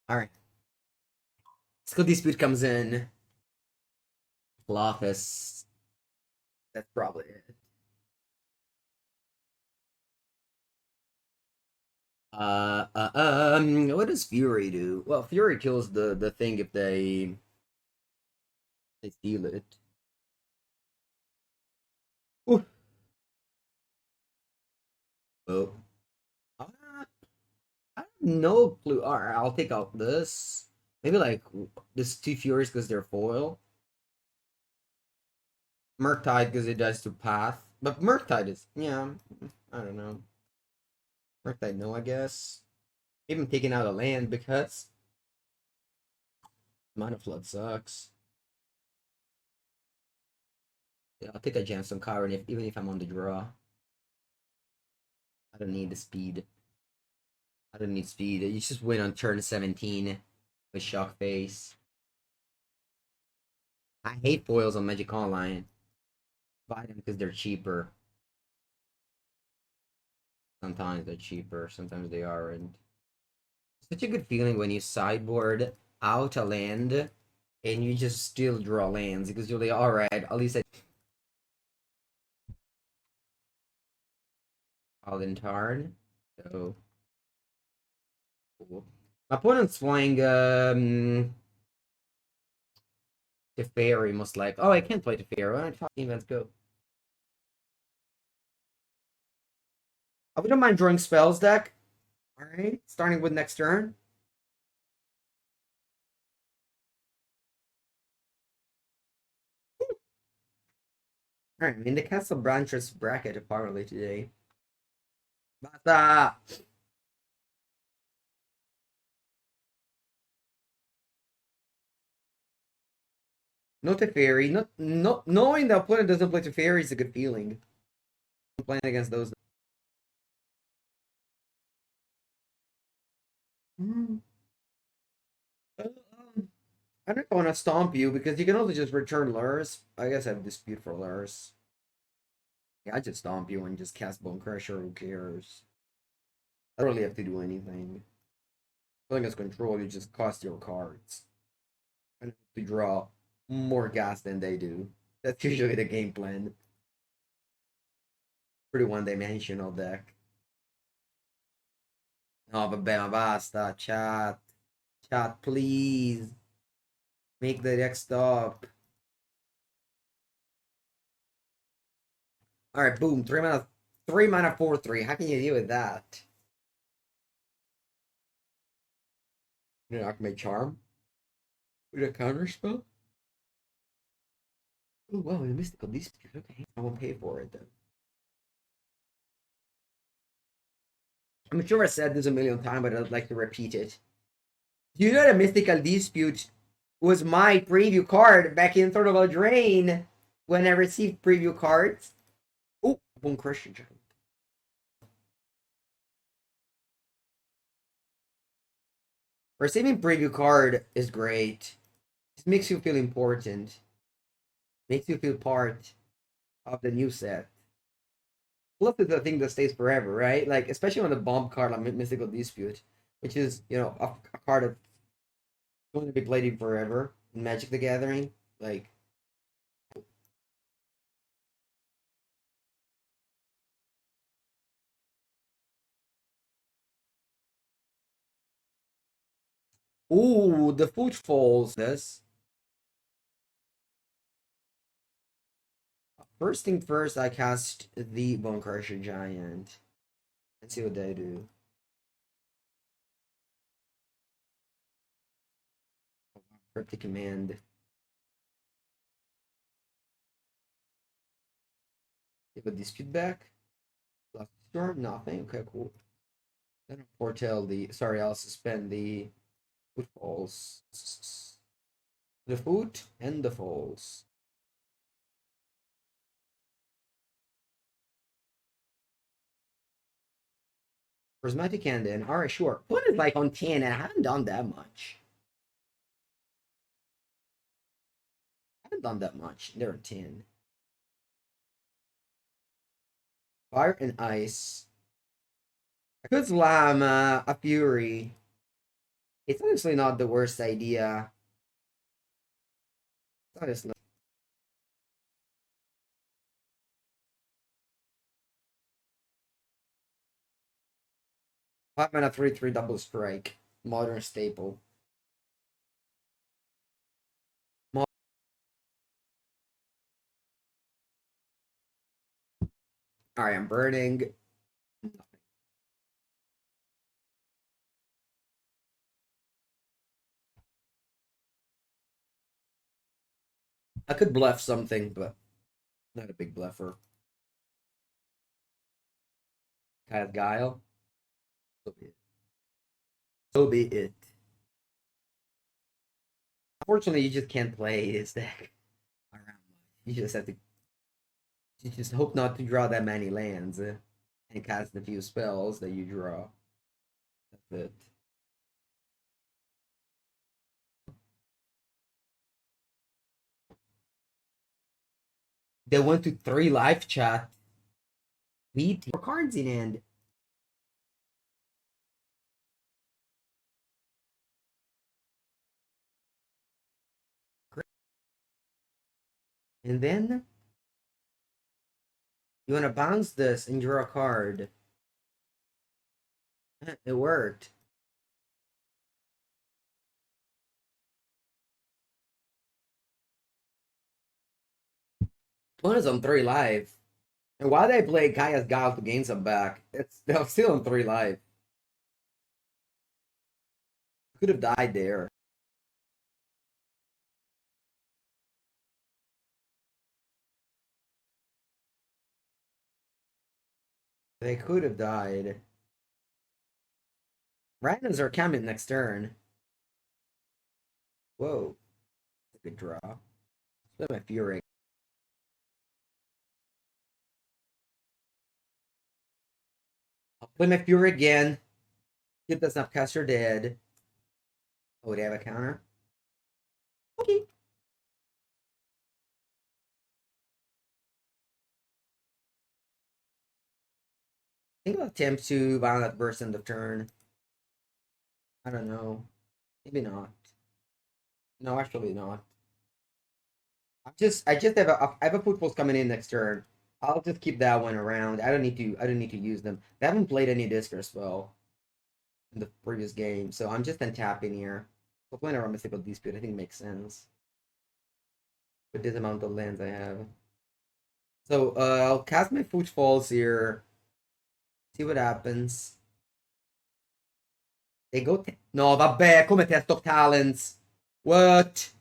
Alright. Skill Dispute comes in. Loftus. That's probably it. What does Fury do? Well, Fury kills the thing if they steal it. Ooh. Oh. Uh, I have no clue. Alright, I'll take out this. Maybe like this two Furies because they're foil. Murktide because it does to path. But Murktide is, yeah, I don't know. Murktide, no, I guess. Even taking out a land because Mana Flood sucks. Yeah, I'll take a Gemstone Cavern even if I'm on the draw. I don't need the speed. I don't need speed. You just win on turn 17 with Shock Face. I hate foils on Magic Online. Buy them because they're cheaper. Sometimes they're cheaper, sometimes they aren't. Such a good feeling when you sideboard out a land and you just still draw lands because you're like, alright, at least I Alentarn. So cool. My opponent's flying Teferi most like. Oh, I can't play Teferi. Why don't events go? I wouldn't mind drawing spells deck. Alright, starting with next turn. Alright, I'm in the Castle Branches bracket apparently today. Basta! No Teferi. No, knowing the opponent doesn't play Teferi is a good feeling. I'm playing against those. Mm. I don't want to stomp you because you can also just return lures. I guess I have dispute for lures. Yeah, I just stomp you and just cast Bone Crusher. Who cares? I don't really have to do anything. Playing as control, you just cost your cards. And to draw more gas than they do. That's usually the game plan. Pretty one-dimensional deck. No, vabbè, ma basta. Chat. Chat, please. Make the deck stop. Alright, boom. 3 mana, 3 mana, 4/3. How can you deal with that? You know, I can make Charm with a counter spell. Oh, wow, the Mystical Dispute. Okay, I won't pay for it then. I'm sure I said this a million times, but I'd like to repeat it. Do you know the Mystical Dispute was my preview card back in Sort of a Drain when I received preview cards? Oh, Bone Crusher. Receiving preview card is great. It makes you feel important. Makes you feel part of the new set. Plus, it's a thing that stays forever, right? Like especially on the bomb card like Mystical Dispute, which is a card that's going to be played in forever in Magic the Gathering. Like, ooh, the footfalls. This first thing first, I cast the Bone Crusher Giant. Let's see what they do. Cryptic Command. Give a Dispute back. Last Storm, nothing. Okay, cool. Then I'll foretell the. Sorry, I'll suspend the footfalls. The foot and the falls. Prismatic Cannon. Alright, sure. What is like on 10 and I haven't done that much. I haven't done that much. They're on 10. Fire and Ice. I could slam a Fury. It's honestly not the worst idea. It's honestly. 5 mana 3/3 double strike. Modern staple. Alright, I'm burning. I could bluff something, but not a big bluffer. Kaya's Guile. So be it. So be it. Unfortunately, you just can't play his deck around much. You just have to. You just hope not to draw that many lands and cast the few spells that you draw. That's it. They went to 3 live chat. Beat your cards in hand. And then you want to bounce this and draw a card. It worked. One is on 3 live. And why they play Kaya's Guile to gain some back? They're still on 3 live. Could have died there. They could have died. Rhinos are coming next turn. Whoa. That's a good draw. Split my Fury. I'll play my Fury again. Get the Snapcaster dead. Oh, they have a counter? Okay. I think I'll attempt to Violent Burst end of turn. I don't know. Maybe not. No, actually not. I just have a footballs coming in next turn. I'll just keep that one around. I don't need to use them. They haven't played any Disc spell in the previous game, so I'm just untapping here. So playing around Mystical Dispute, I think makes sense. With this amount of lands I have. So I'll cast my footfalls here. See what happens. They go. No, vabbè, come test of talents. What?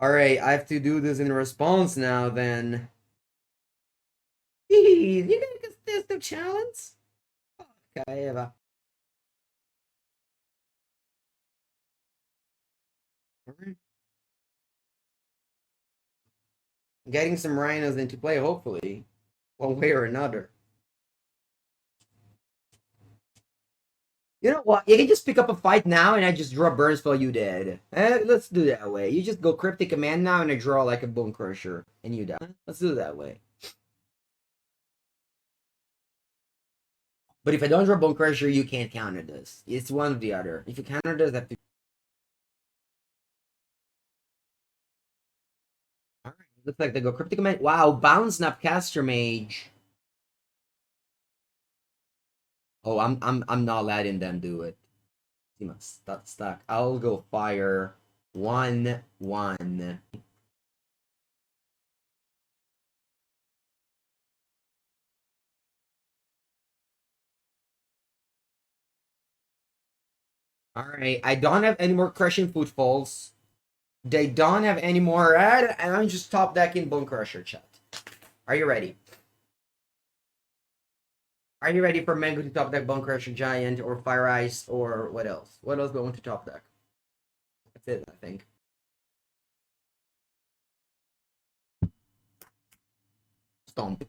Alright, I have to do this in response now then. You gonna get test of talents? Okay, Eva. Alright. Getting some rhinos into play, hopefully. One way or another. You know what? You can just pick up a fight now and I just draw burn spell you did. Let's do that way. You just go cryptic command now and I draw like a bone crusher and you die. Let's do it that way. But if I don't draw bone crusher, you can't counter this. It's one or the other. If you counter this, I have to. All right. Looks like they go cryptic command. Wow, bounce snapcaster mage. Oh, I'm not letting them do it. See my stuck. I'll go fire 1/1. All right, I don't have any more crushing footfalls. They don't have any more red, and I'm just top decking Bone Crusher chat. Are you ready? Are you ready for Mango to top deck Bone Crusher Giant or Fire Ice or what else? What else do I want to top deck? That's it, I think. Stomp.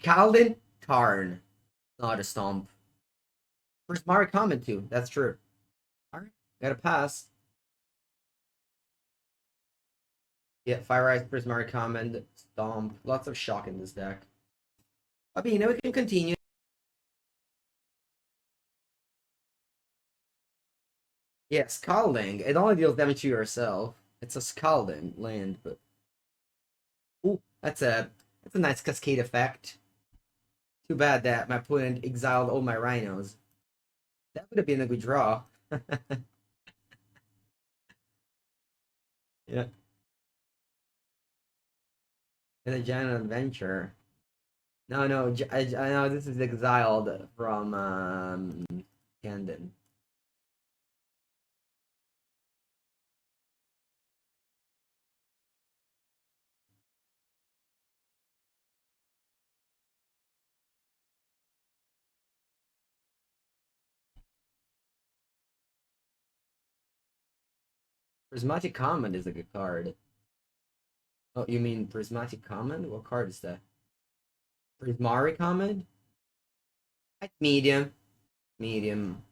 Calden Tarn. Not a stomp. Prismari comment too. That's true. Alright. Gotta pass. Yeah, Fire Ice, Prismari comment, stomp. Lots of shock in this deck. I mean, we can continue. Yeah, Scalding. It only deals damage to yourself. It's a Scalding land, but ooh, that's a nice cascade effect. Too bad that my opponent exiled all my rhinos. That would have been a good draw. Yeah. And a giant adventure. No, no, I know this is exiled from Camden. Prismatic Command is a good card. Oh, you mean Prismatic Command? What card is that? Prismari Command? Medium. Medium.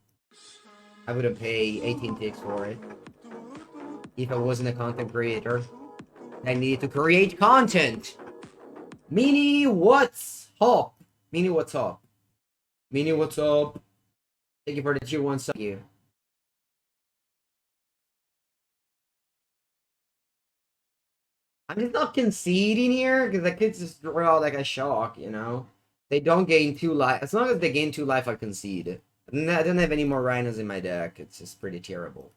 I wouldn't pay 18 ticks for it. If I wasn't a content creator. I need to create content. Mini, what's up? Mini, what's up? Mini, what's up? Thank you for the tier 1 sub. Thank you. I'm just not conceding here because I could just draw like a shock, you know? They don't gain 2 life. As long as they gain 2 life, I concede. I don't have any more rhinos in my deck. It's just pretty terrible.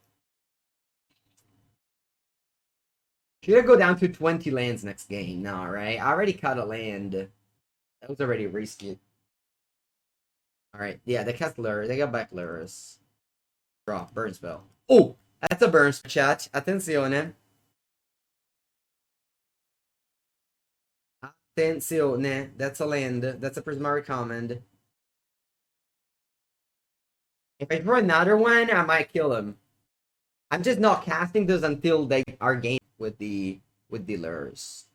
Should I go down to 20 lands next game? No, right? I already cut a land. That was already risky. Alright, yeah, they cast Lure. They got back Lures. Draw, burn spell. Oh! That's a burn spell, chat. Attenzione. Attenzione. That's a land. That's a Prismari Command. If I draw another one, I might kill him. I'm just not casting those until they are gained with the lures.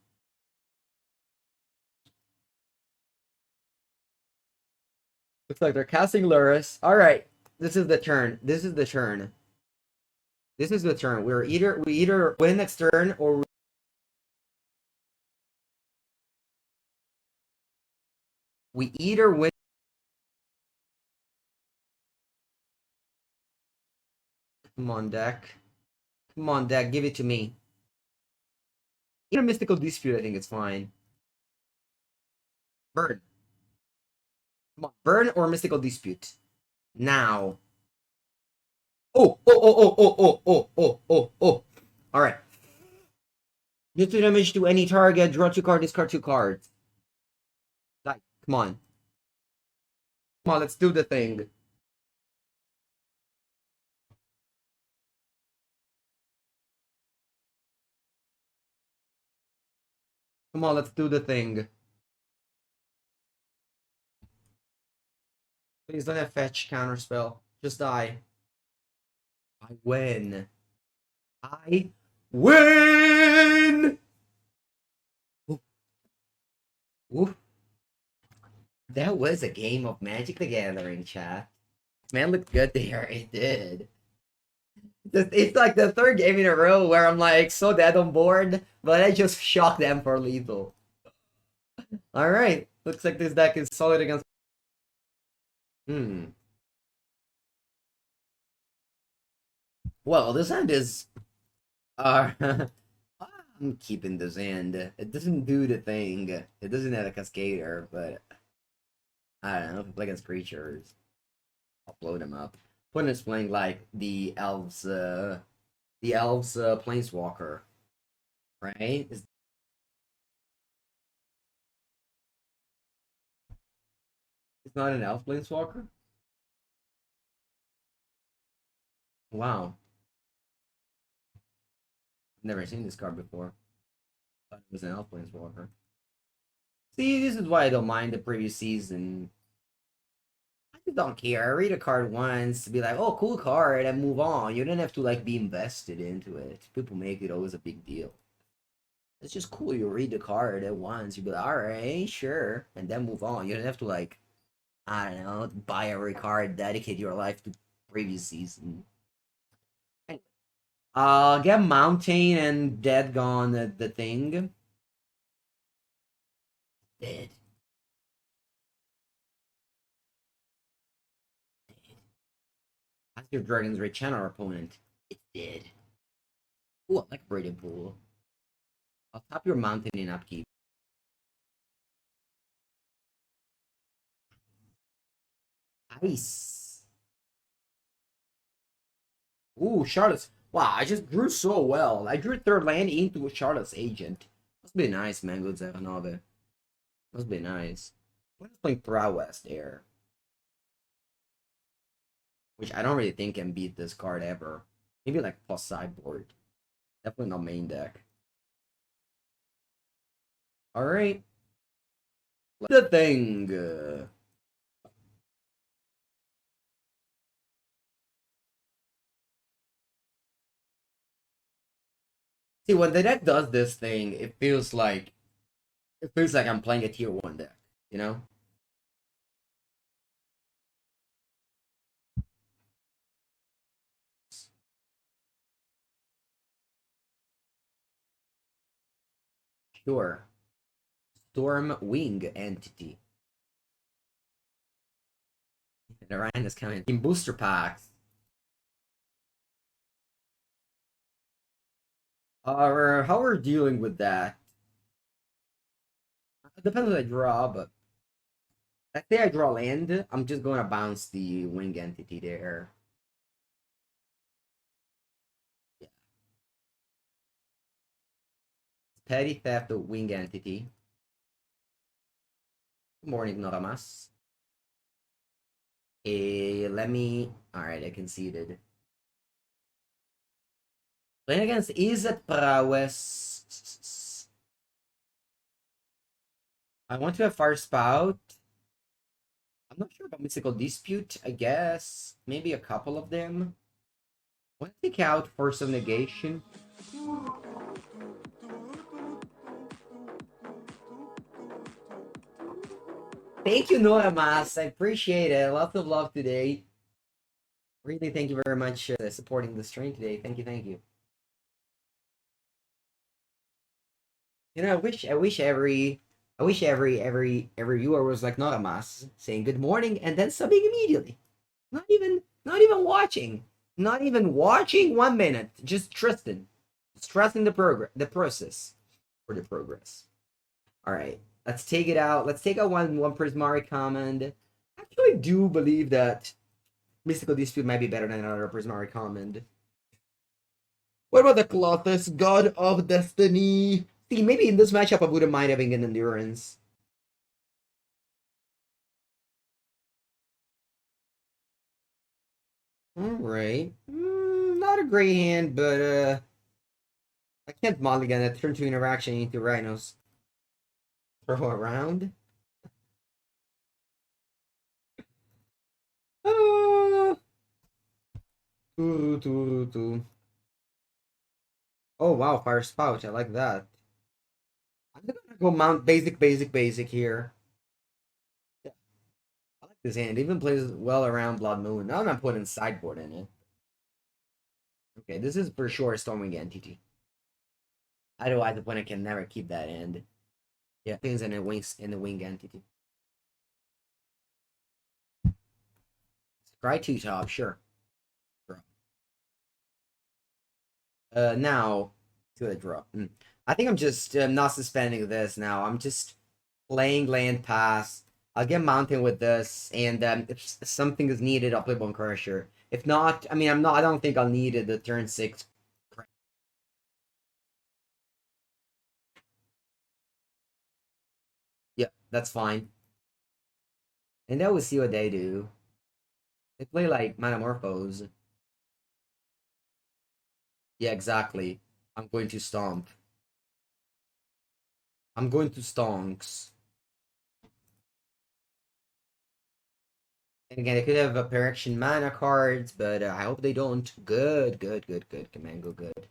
Looks like they're casting lures. All right, this is the turn. This is the turn. This is the turn. We either win next turn or we either win. Come on, deck. Come on, deck. Give it to me. Either mystical dispute. I think it's fine. Burn. Come on, burn or mystical dispute. Now. Oh, oh, oh, oh, oh, oh, oh, oh, oh, oh. All right. Deal 2 damage to any target. Draw 2 cards. Discard 2 cards. Like, come on. Come on, let's do the thing. Come on, let's do the thing. Please don't have fetch counterspell. Just die. I win. I win! Ooh. Ooh. That was a game of Magic the Gathering, chat. Man looked good there. It did. It's like the third game in a row where I'm like so dead on board, but I just shocked them for lethal. All right, looks like this deck is solid against. Hmm. Well, this hand is. I'm keeping this hand. It doesn't do the thing. It doesn't have a cascader, but I don't know. If I play against creatures, I'll blow them up. Opponent's playing like the elves planeswalker, right? It's not an elf planeswalker. Wow, never seen this card before. Thought it was an elf planeswalker. See, this is why I don't mind the previous season. I just don't care. I read a card once to be like, oh, cool card, and move on. You don't have to like be invested into it. People make it always a big deal. It's just cool. You read the card at once. You be like, all right, sure, and then move on. You don't have to like, I don't know, buy every card, dedicate your life to previous season. Get Mountain and Dead Gone the thing. Dead. Ask your Dragon's Rich our opponent. It's dead. Ooh, I like Braided Pool. I'll tap your Mountain in upkeep. Ice. Ooh, Charlotte's. Wow, I just drew so well. I drew third land into Charlotte's Agent. Must be nice, man. Good Zevanove. Must be nice. What is playing Prowess there? Which I don't really think can beat this card ever. Maybe like plus sideboard. Definitely not main deck. Alright. The thing. See, when the deck does this thing, it feels like I'm playing a tier one deck, you know? Sure. Storm Wing entity. The Ryan is coming in booster packs. How we're dealing with that? It depends what I draw, but let's say I draw land, I'm just gonna bounce the wing entity there. Yeah. Petty theft of wing entity. Good morning, Noramas. Let me. Alright, I conceded. Playing against Izzet Prowess. I want to have Fire Spout. I'm not sure about Mystical Dispute, I guess. Maybe a couple of them. I want to take out Force of Negation. Thank you, Noramas. I appreciate it. Lots of love today. Really, thank you very much supporting the stream today. Thank you, thank you. You know, I wish every viewer was like Noramas, saying good morning and then subbing immediately. Not even watching, not even watching 1 minute. Just trusting the process for the progress. All right, let's take it out. Let's take out one Prismari command. I actually do believe that Mystical Dispute might be better than another Prismari command. What about the Colossus, God of Destiny? See, maybe in this matchup I wouldn't mind having an Endurance. Alright. Not a great hand, but I can't mulligan it. Turn 2 interaction into Rhinos. Throw around. Uh, Oh wow, Fire Spout. I like that. I'm gonna go mount basic here. Yeah, I like His hand even plays well around Blood Moon. Now I'm not putting sideboard in it. Okay, this is for sure a Stormwing Entity. Otherwise, the opponent can never keep that hand. Yeah, things in the wing entity. Scry 2 top, sure. Now to the draw. I think I'm just not suspending this now. I'm just playing land pass. I'll get mountain with this, and if something is needed, I'll play Bone Crusher. If not, I mean, I'm not. I don't think I'll need it. The turn 6. Yeah, that's fine. And then we'll see what they do. They play like Metamorphose. Yeah, exactly. I'm going to stomp. I'm going to stonks. And again, they could have a Perfection mana cards, but I hope they don't. Good, good, good, good. Command go good.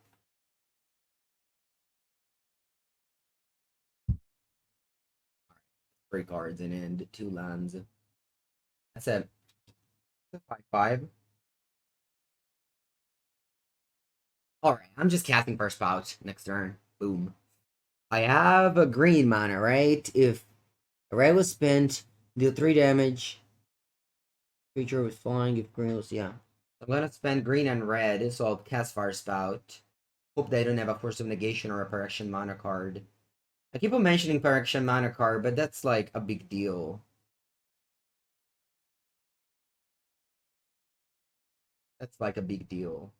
Three cards and 2 lands. That's a 5/5. Alright, I'm just casting first spout next turn. Boom. I have a green mana, right? If a red was spent, deal 3 damage. Creature was flying if green was, yeah. I'm gonna spend green and red, so I'll cast Fire Spout. Hope they don't have a Force of Negation or a Perfection mana card. I keep on mentioning Perfection mana card, but that's like a big deal. That's like a big deal.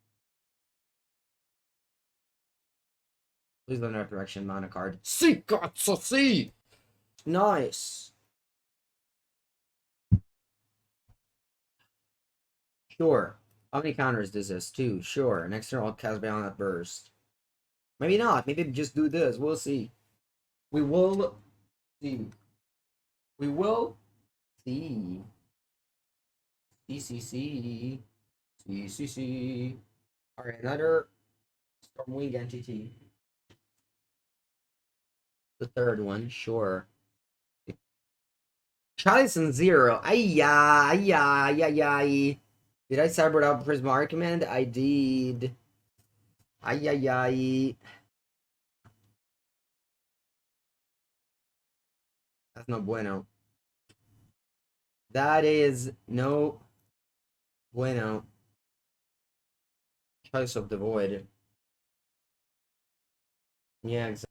Please don't have Perfection mana card. See, cazzo, see! Nice. Sure. How many counters does this? 2. Sure. Next turn I'll cast Beyond that Burst. Maybe not. Maybe just do this. We'll see. We will see. We will see. CCC. CCC. Alright, another Stormwing entity. The third one, sure. Chalice and 0. Ayya, ayya, ayya, ayy. Did I cyber out Prismark Command? I did. Ayya, ayy. That's no bueno. That is no bueno. Choice of the Void. Yeah, exactly.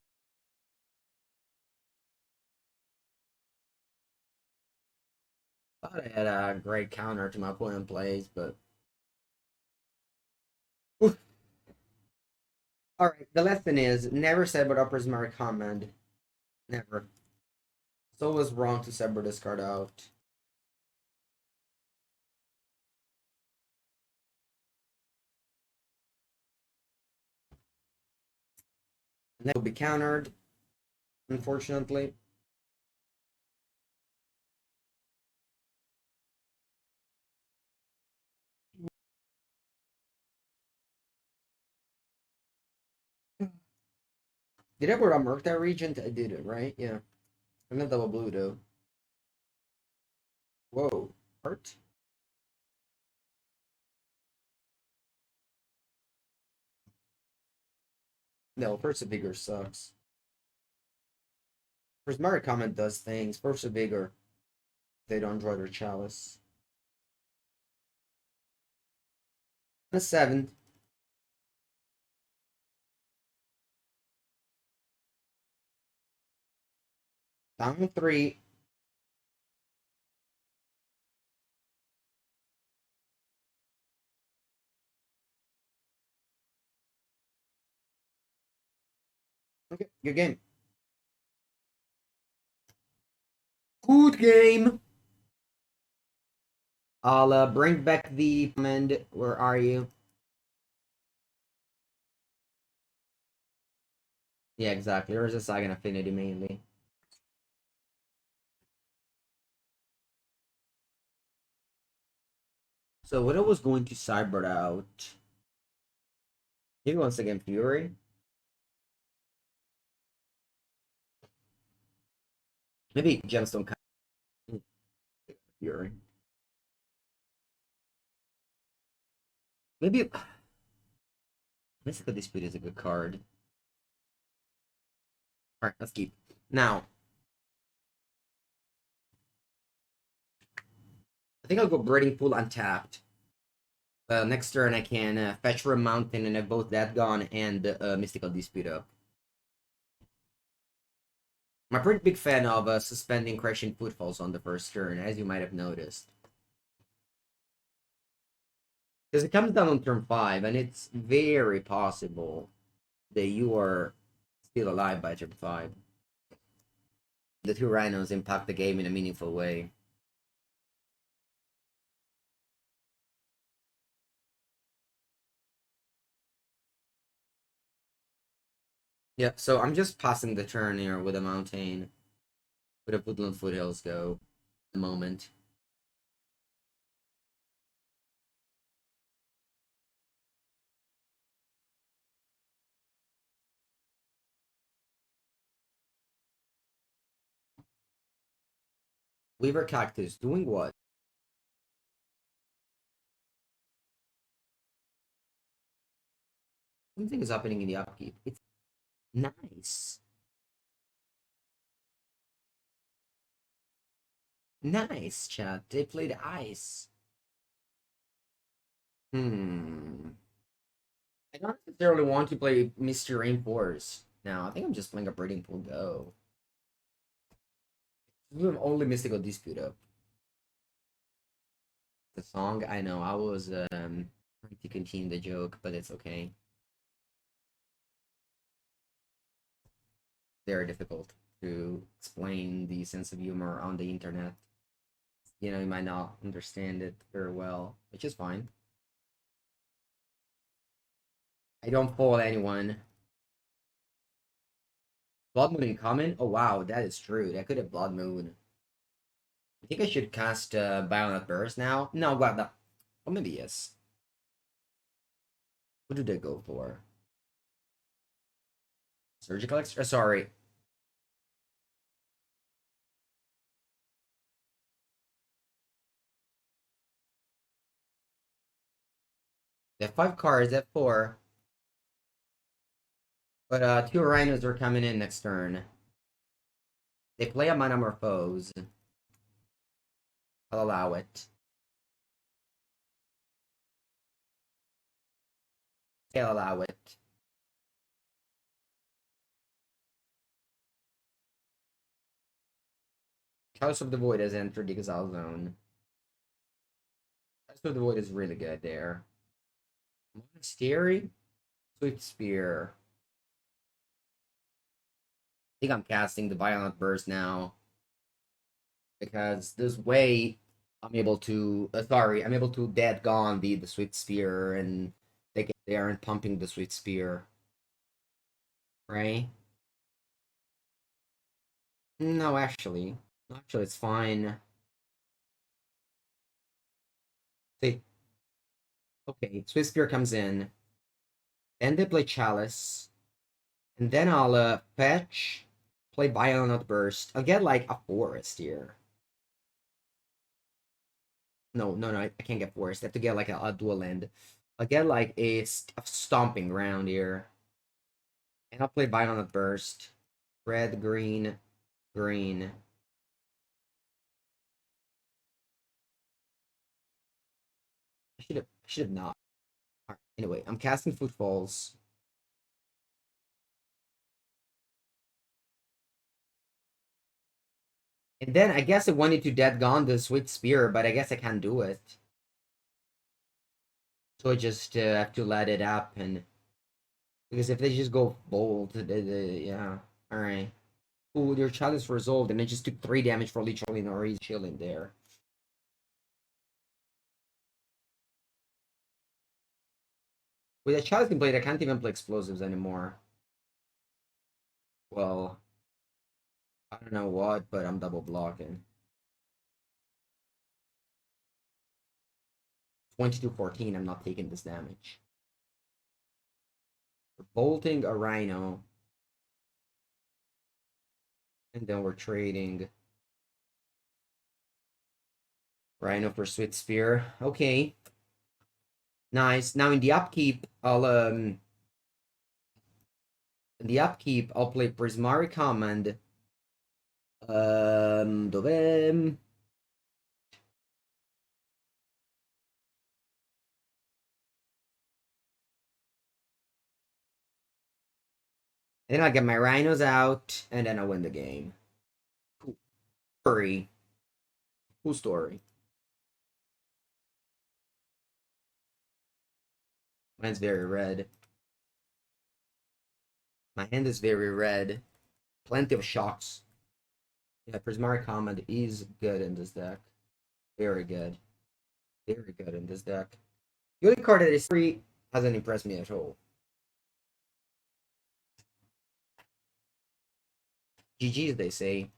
Thought I had a great counter to my opponent plays, but oof. All right. The lesson is never cyber up Prismark Command. Never. It's always wrong to cyber this card out. And that will be countered, unfortunately. Did I ever Murktide Regent? I did it, right? Yeah. I'm not double blue though. Whoa. Hurt? No, Persevigor sucks. Prismark Comment does things. Persevigor. They don't draw their chalice. A 7. Down 3. Okay, good game. Good game. I'll bring back the command. Where are you? Yeah, exactly. There's a Sagan Affinity mainly. So what I was going to cyber out. Maybe once again Fury. Maybe Gemstone Fury. Maybe Mystical Dispute is a good card. Alright, let's keep. Now, I think I'll go Breeding Pool untapped. Next turn I can fetch from Mountain and have both that gone and Mystical Dispute up. I'm a pretty big fan of suspending Crushing Footfalls on the first turn, as you might have noticed. Because it comes down on turn 5, and it's very possible that you are still alive by turn 5. The two Rhinos impact the game in a meaningful way. Yeah, so I'm just passing the turn here with a Mountain. With a Woodland Foothills go. A moment. Weaver Cactus, doing what? Something is happening in the upkeep. It's nice. Nice, chat. They played ice. I don't necessarily want to play Mr. Rainforest now. I think I'm just playing a Breeding Pool Go. Only Mystical Dispute up. The song, I know, I was trying to continue the joke, but it's okay. Very difficult to explain the sense of humor on the internet. You know, you might not understand it very well, which is fine. I don't follow anyone. Blood Moon incoming? Oh wow, that is true. That could have Blood Moon. I think I should cast Violent Burst now. No, well, no. Oh, maybe yes. What did they go for? Surgical Extra? Sorry. They have 5 cards, they have 4. But 2 Rhinos are coming in next turn. They play a Metamorphose. I'll allow it. I'll allow it. House of the Void has entered the Exile Zone. House of the Void is really good there. Monastery? Swift Spear. I think I'm casting the Violent Burst now. Because this way I'm able to I'm able to dead gone the Swift Spear and they aren't pumping the Swift Spear. Right? No, actually. Actually it's fine. See. Okay, Swift Spear comes in. Then they play Chalice. And then I'll fetch, play Violent Burst. I'll get like a forest here. No, I can't get forest. I have to get like a dual land. I'll get like a stomping ground here. And I'll play Violent Burst. Red, green, green. I should have not. Alright, anyway, I'm casting Footfalls. And then I guess I wanted to dead gone the Swift Spear, but I guess I can't do it. So I just have to let it up and because if they just go bold, yeah. Alright. Ooh, your child is resolved, and I just took 3 damage for literally no reason chilling there. With a child can play, I can't even play explosives anymore. Well, I don't know what, but I'm double blocking. 22-14, I'm not taking this damage. We're bolting a Rhino. And then we're trading Rhino for Swift Spear. Okay. Nice. Now in the upkeep, I'll play Prismari Command. Dove? And then I'll get my Rhinos out, and then I'll win the game. Cool story. Cool story. Mine's very red. My hand is very red. Plenty of shocks. Yeah, Prismari Command is good in this deck. Very good. Very good in this deck. The only card that is free hasn't impressed me at all. GG's, they say.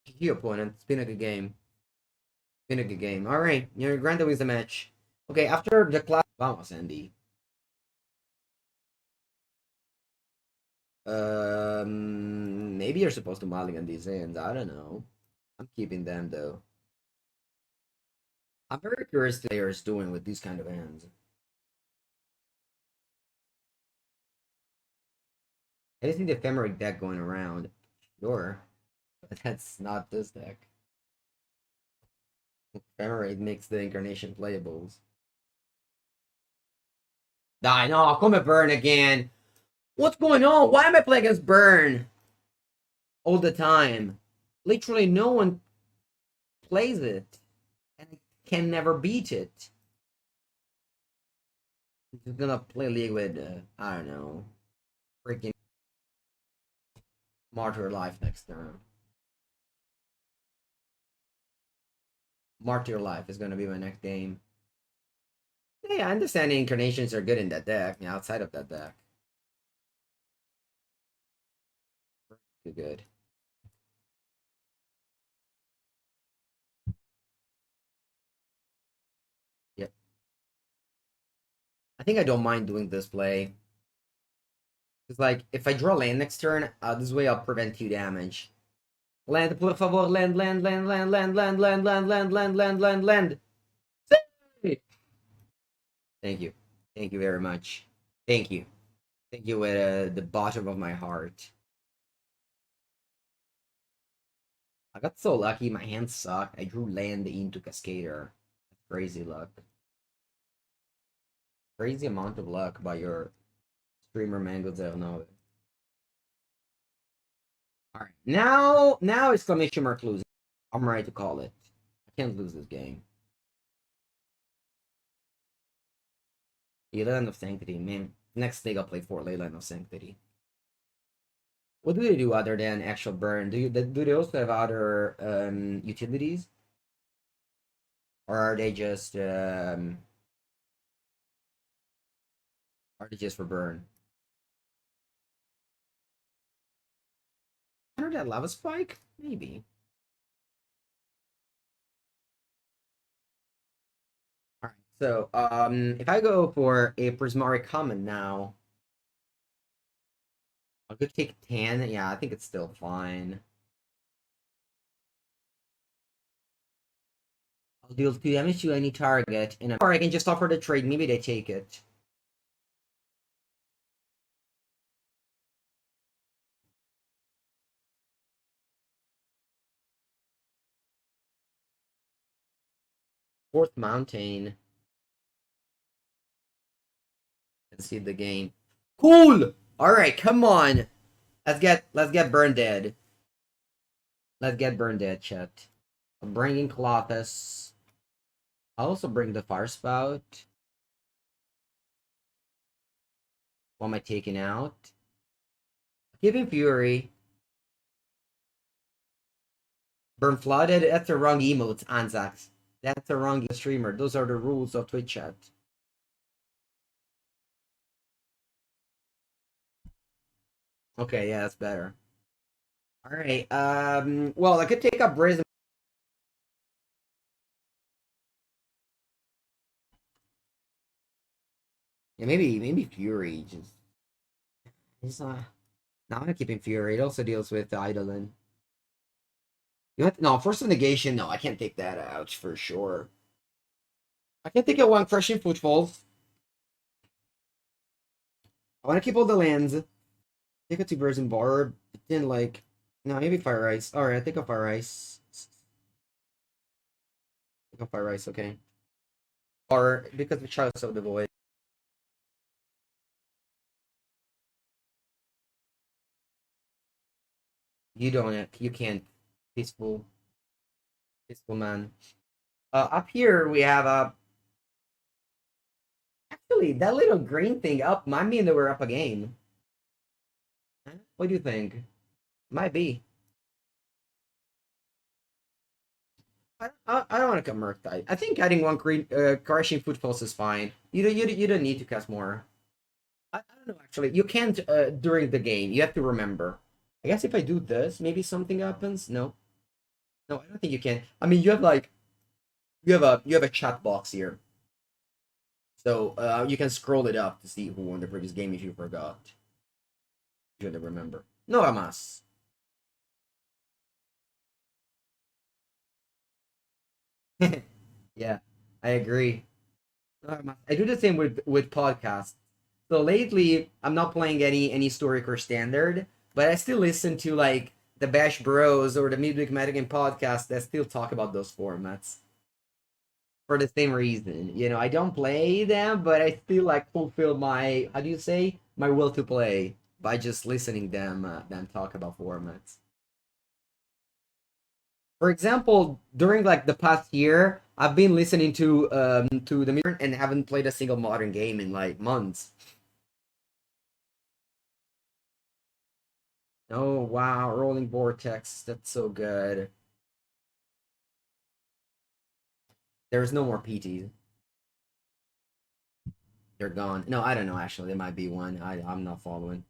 GG, opponent. It's been a good game. Been a good game. Alright, you're granted wins the match. Okay, after the class. Vamos, Andy. Maybe you're supposed to mulligan these ends. I don't know. I'm keeping them though. I'm very curious what players doing with these kind of hands. I just think the ephemeric deck going around. Sure. But that's not this deck. Ephemerate makes the incarnation playables. I know, come at Burn again. What's going on? Why am I playing against Burn? All the time. Literally no one plays it. And I can never beat it. I'm just gonna play League with, I don't know, freaking Martyr Life next turn. Martyr Life is gonna be my next game. Yeah, I understand the incarnations are good in that deck. Yeah, outside of that deck. Too good. Yep. I think I don't mind doing this play. It's like, if I draw land next turn, this way I'll prevent 2 damage. Land, por favor, land, land, land, land, land, land, land, land, land, land, land, land, land. Thank you. Thank you very much. Thank you. Thank you with the bottom of my heart. I got so lucky, my hand sucked. I drew land into Cascader. Crazy luck. Crazy amount of luck by your streamer Mango Zelnove. Alright. Now exclamation mark losing. I'm ready to call it. I can't lose this game. Leyline of Sanctity, man. Next thing I'll play for Leyline of Sanctity. What do they do other than actual burn? Do they also have other utilities? Or are they just for burn? I heard that lava spike? Maybe. Alright, so if I go for a Prismari Common now, I could take 10. Yeah, I think it's still fine. I'll deal 2 damage to any target, or I can just offer the trade. Maybe they take it. Fourth Mountain. Let's see the game. Cool! Alright, come on. Let's get Burn Dead. Let's get Burn Dead, chat. I'm bringing Colossus. I'll also bring the Fire Spout. What am I taking out? Giving Fury. Burn Flooded. That's the wrong emotes, Anzax. That's the wrong streamer. Those are the rules of Twitch chat. Okay, yeah, that's better. Alright, well, I could take up Riz. Yeah, maybe Fury just. He's not. No, I'm gonna keep him Fury. It also deals with Eidolon. You have to, no, Force of Negation. No, I can't take that out for sure. I can take it one Crushing Footfalls. I want to keep all the lands. Take a two birds and barb. But then like, no, maybe fire ice. All right, I think of fire ice. Think of fire ice. Okay. Or because the child of the void. You don't. You can't. Peaceful. Peaceful man. Up here we have actually that little green thing up might mean that we're up a game. What do you think? Might be. I don't want to cut Murktide. I think adding one green crushing footfalls is fine. You don't need to cast more. I don't know actually. You can't during the game. You have to remember. I guess if I do this, maybe something happens. No, no, I don't think you can. I mean, you have like you have a chat box here, so you can scroll it up to see who won the previous game if you forgot. You don't remember. No, Amas. Yeah, I agree. I do the same with podcasts. So lately, I'm not playing any historic or standard, but I still listen to like the Bash Bros or the Music Metagaming podcast that still talk about those formats for the same reason. You know, I don't play them, but I still like fulfill my how do you say my will to play by just listening them talk about formats. For example, during like the past year, I've been listening to the music and haven't played a single modern game in like months. Oh wow, Rolling Vortex, that's so good. There's no more PT. They're gone. No, I don't know actually. There might be one. I'm not following.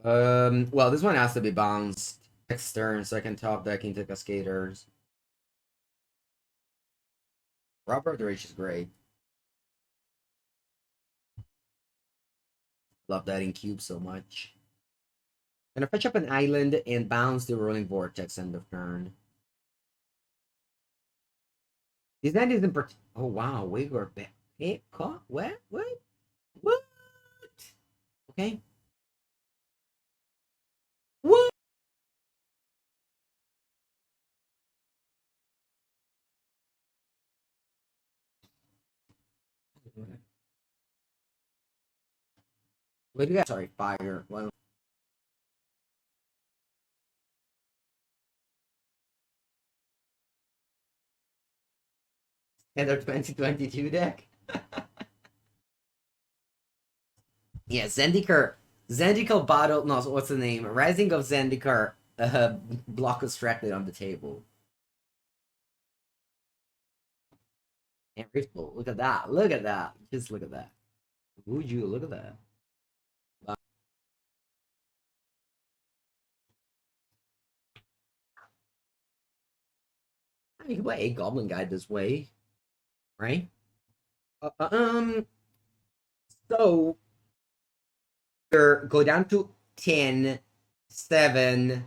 Well, this one has to be bounced next turn so I can top deck into Cascaders. Robert the Rage is great. Love that in cube so much. Gonna fetch up an island and bounce the Rolling Vortex end of turn. This end isn't. Oh wow, we were back. Hey, caught? What? What? What? Okay. What? What do you got? Sorry, fire. Well, and their 2022 deck. Yeah, Zendikar. Zendikar battle. No, what's the name? Rising of Zendikar. Block extracted on the table. And Riftbolt. Look at that. Look at that. Just look at that. Would you look at that? Wow. I mean, you can play a Goblin Guide this way, right? Uh, uh, um. So go down to 10, 7.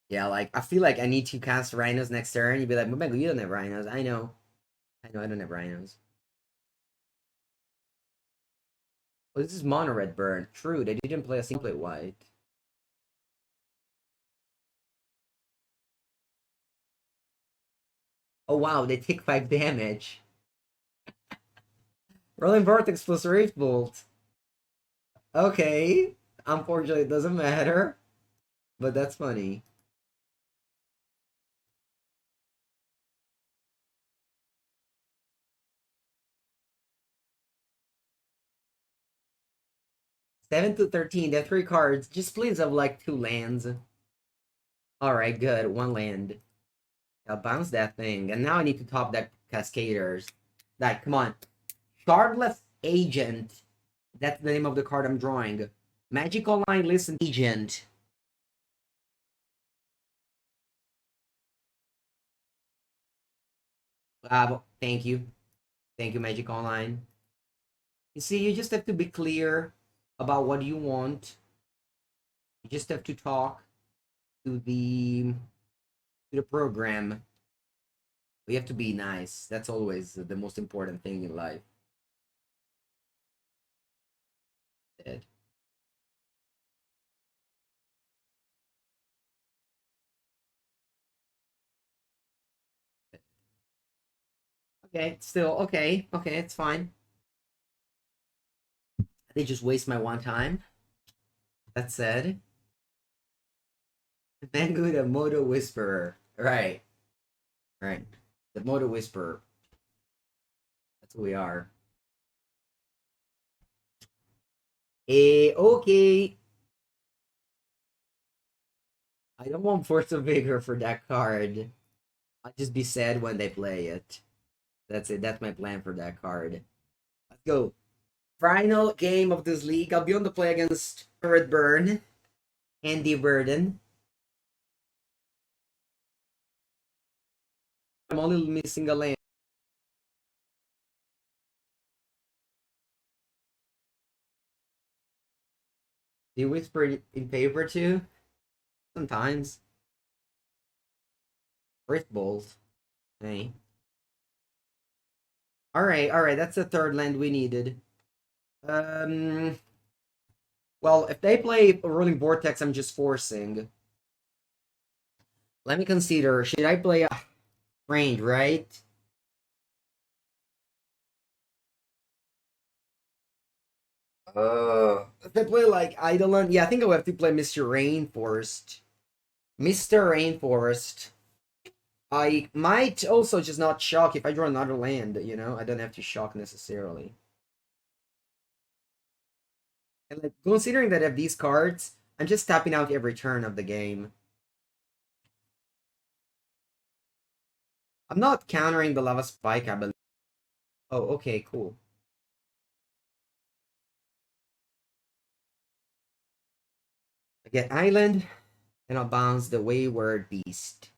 Yeah, like I feel like I need to cast Rhinos next turn. You'd be like, Mengucci, you don't have Rhinos. I know. I know I don't have Rhinos. Oh, this is mono red burn. True, they didn't play a single play white. Oh wow, they take 5 damage. Rolling Vortex plus Wraith Bolt. Okay. Unfortunately, it doesn't matter. But that's funny. 7 to 13, they're 3 cards. Just please have like 2 lands. Alright, good. 1 land. I'll bounce that thing. And now I need to top that Cascaders. Like, come on. Shardless Agent. That's the name of the card I'm drawing. Magic Online Listen Agent. Thank you. Thank you, Magic Online. You see, you just have to be clear about what you want. You just have to talk to the program. We have to be nice. That's always the most important thing in life. Dead. Okay, still okay. Okay, it's fine. They just waste my one time. That said, Mango the Moto Whisperer. Right, right. The Moto Whisperer. That's who we are. Okay. I don't want Force of Vigor for that card. I'll just be sad when they play it. That's it. That's my plan for that card. Let's go. Final game of this league. I'll be on the play against Red Burn, Andy Burden. I'm only missing a land. Do you whisper in favor too? Sometimes. First Bowls. Hey. Alright. That's the third land we needed. Um. Well, if they play a Rolling Vortex, I'm just forcing. Let me consider. Should I play a range, right? If they play like Eidolon, yeah, I think I'll have to play Mr. Rainforest. Mr. Rainforest. I might also just not shock if I draw another land, you know? I don't have to shock necessarily. And like considering that I have these cards, I'm just tapping out every turn of the game. I'm not countering the Lava Spike, I believe. Oh, okay, cool. I get Island, and I'll bounce the Wayward Beast.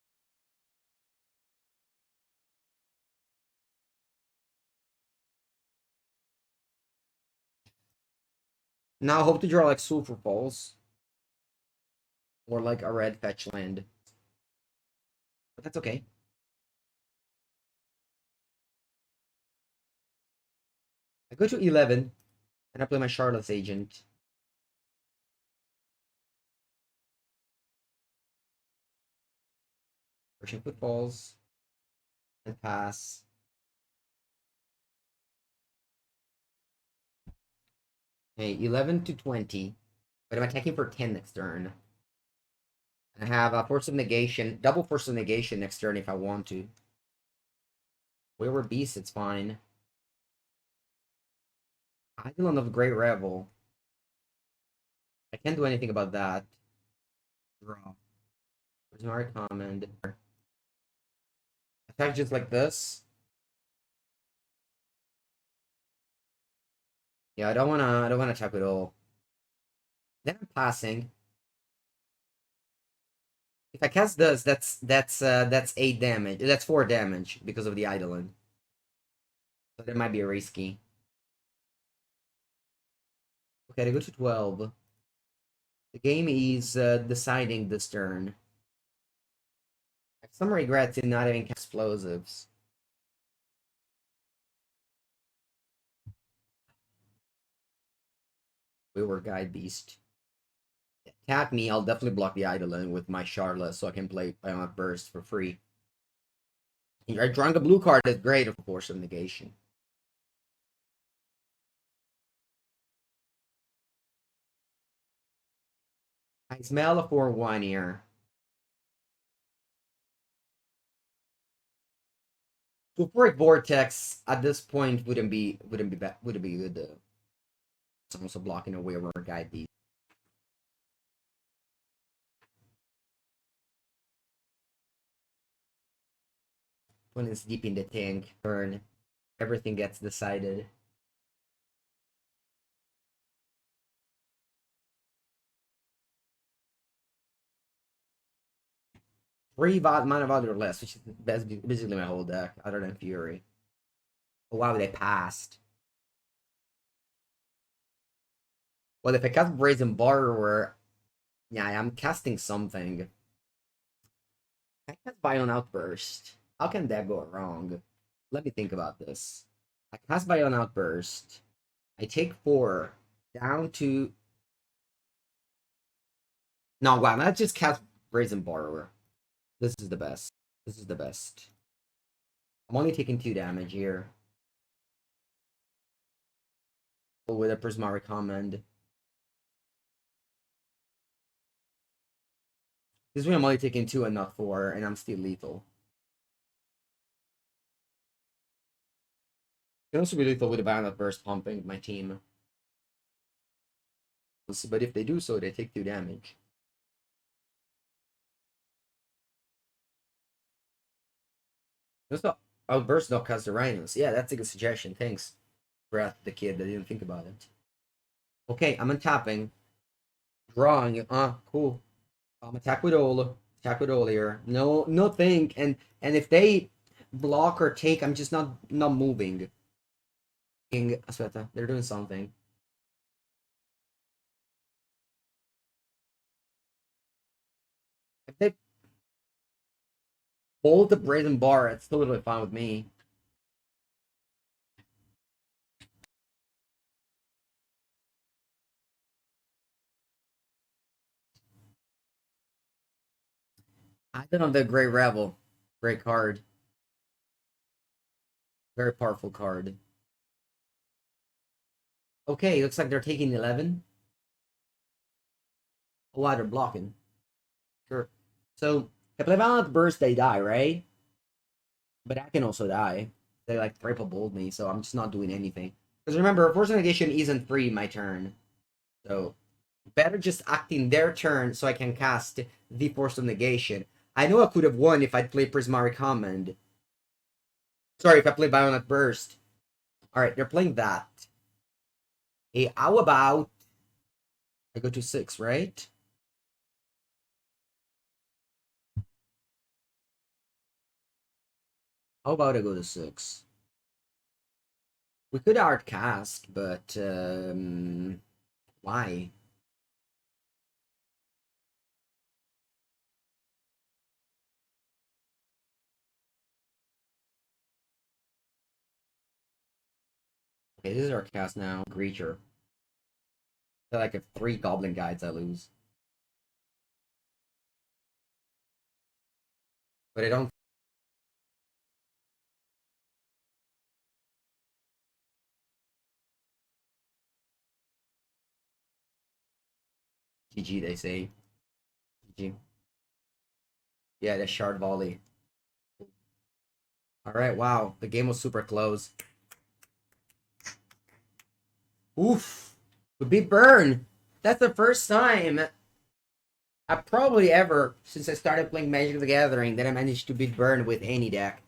Now I hope to draw like Sulfur Falls. Or like a red fetch land. But that's okay. I go to 11, and I play my Charlotte's Agent. Pushing Footfalls. And pass. Okay, 11 to 20. But I'm attacking for 10 next turn. I have a Force of Negation, double Force of Negation next turn if I want to. Wayward Beast, it's fine. Island of Great Revel. I can't do anything about that. Draw. There's no command. Attack just like this. Yeah, I don't wanna attack at all. Then I'm passing. If I cast this, that's 8 damage. That's 4 damage because of the Eidolon. So that might be risky. Okay, I go to 12. The game is deciding this turn. I have some regrets in not having explosives. We were Guide Beast. Attack me, I'll definitely block the Eidolon with my Charlotte so I can play Burst for free. Drawing a blue card is great, of course, of negation. I smell a 4-1 here. Sulfuric Vortex at this point wouldn't be good though. It's also blocking away where Guide Beast. When it's deep in the tank, turn, everything gets decided. Three mana value or less, which is basically my whole deck, other than Fury. Oh wow, they passed. Well, if I cast Brazen Borrower, yeah, I'm casting something. I cast Violent Outburst. How can that go wrong? Let me think about this. I cast Bion Outburst. I take 4 down to. No, wow, not just cast Brazen Borrower. This is the best. This is the best. I'm only taking 2 damage here. With a Prismari Command. This way I'm only taking 2 and not 4, and I'm still lethal. Can also be lethal with a Violent Burst pumping my team. But if they do so, they take 2 damage. Also, Outburst not cast the Rhinos. Yeah, that's a good suggestion. Thanks, Breath, the kid that didn't think about it. Okay, I'm untapping. Drawing. Cool. Attack with Ol. Attack with Ol here. No think. And if they block or take, I'm just not moving. Aspetta, they're doing something. If they hold the Brazen Bar, it's totally fine with me. I don't know the Great Revel. Great card. Very powerful card. Okay, looks like they're taking 11. Oh, wow, they're blocking. Sure. So, if I Violent Burst, they die, right? But I can also die. They, like, triple bold me, so I'm just not doing anything. Because remember, Force Negation isn't free my turn. So, better just acting their turn so I can cast the Force of Negation. I know I could have won if I'd played Prismari Command. Sorry, if I played Violent Burst. Alright, they're playing that. Hey, how about I go to 6, right? How about I go to 6? We could art cast, but why? Okay, this is our cast now. Creature. I feel like if 3 Goblin Guides I lose. But I don't. GG, they say. GG. Yeah, the Shard Volley. Alright, wow. The game was super close. Oof. We beat Burn. That's the first time I probably ever, since I started playing Magic the Gathering, that I managed to beat Burn with any deck.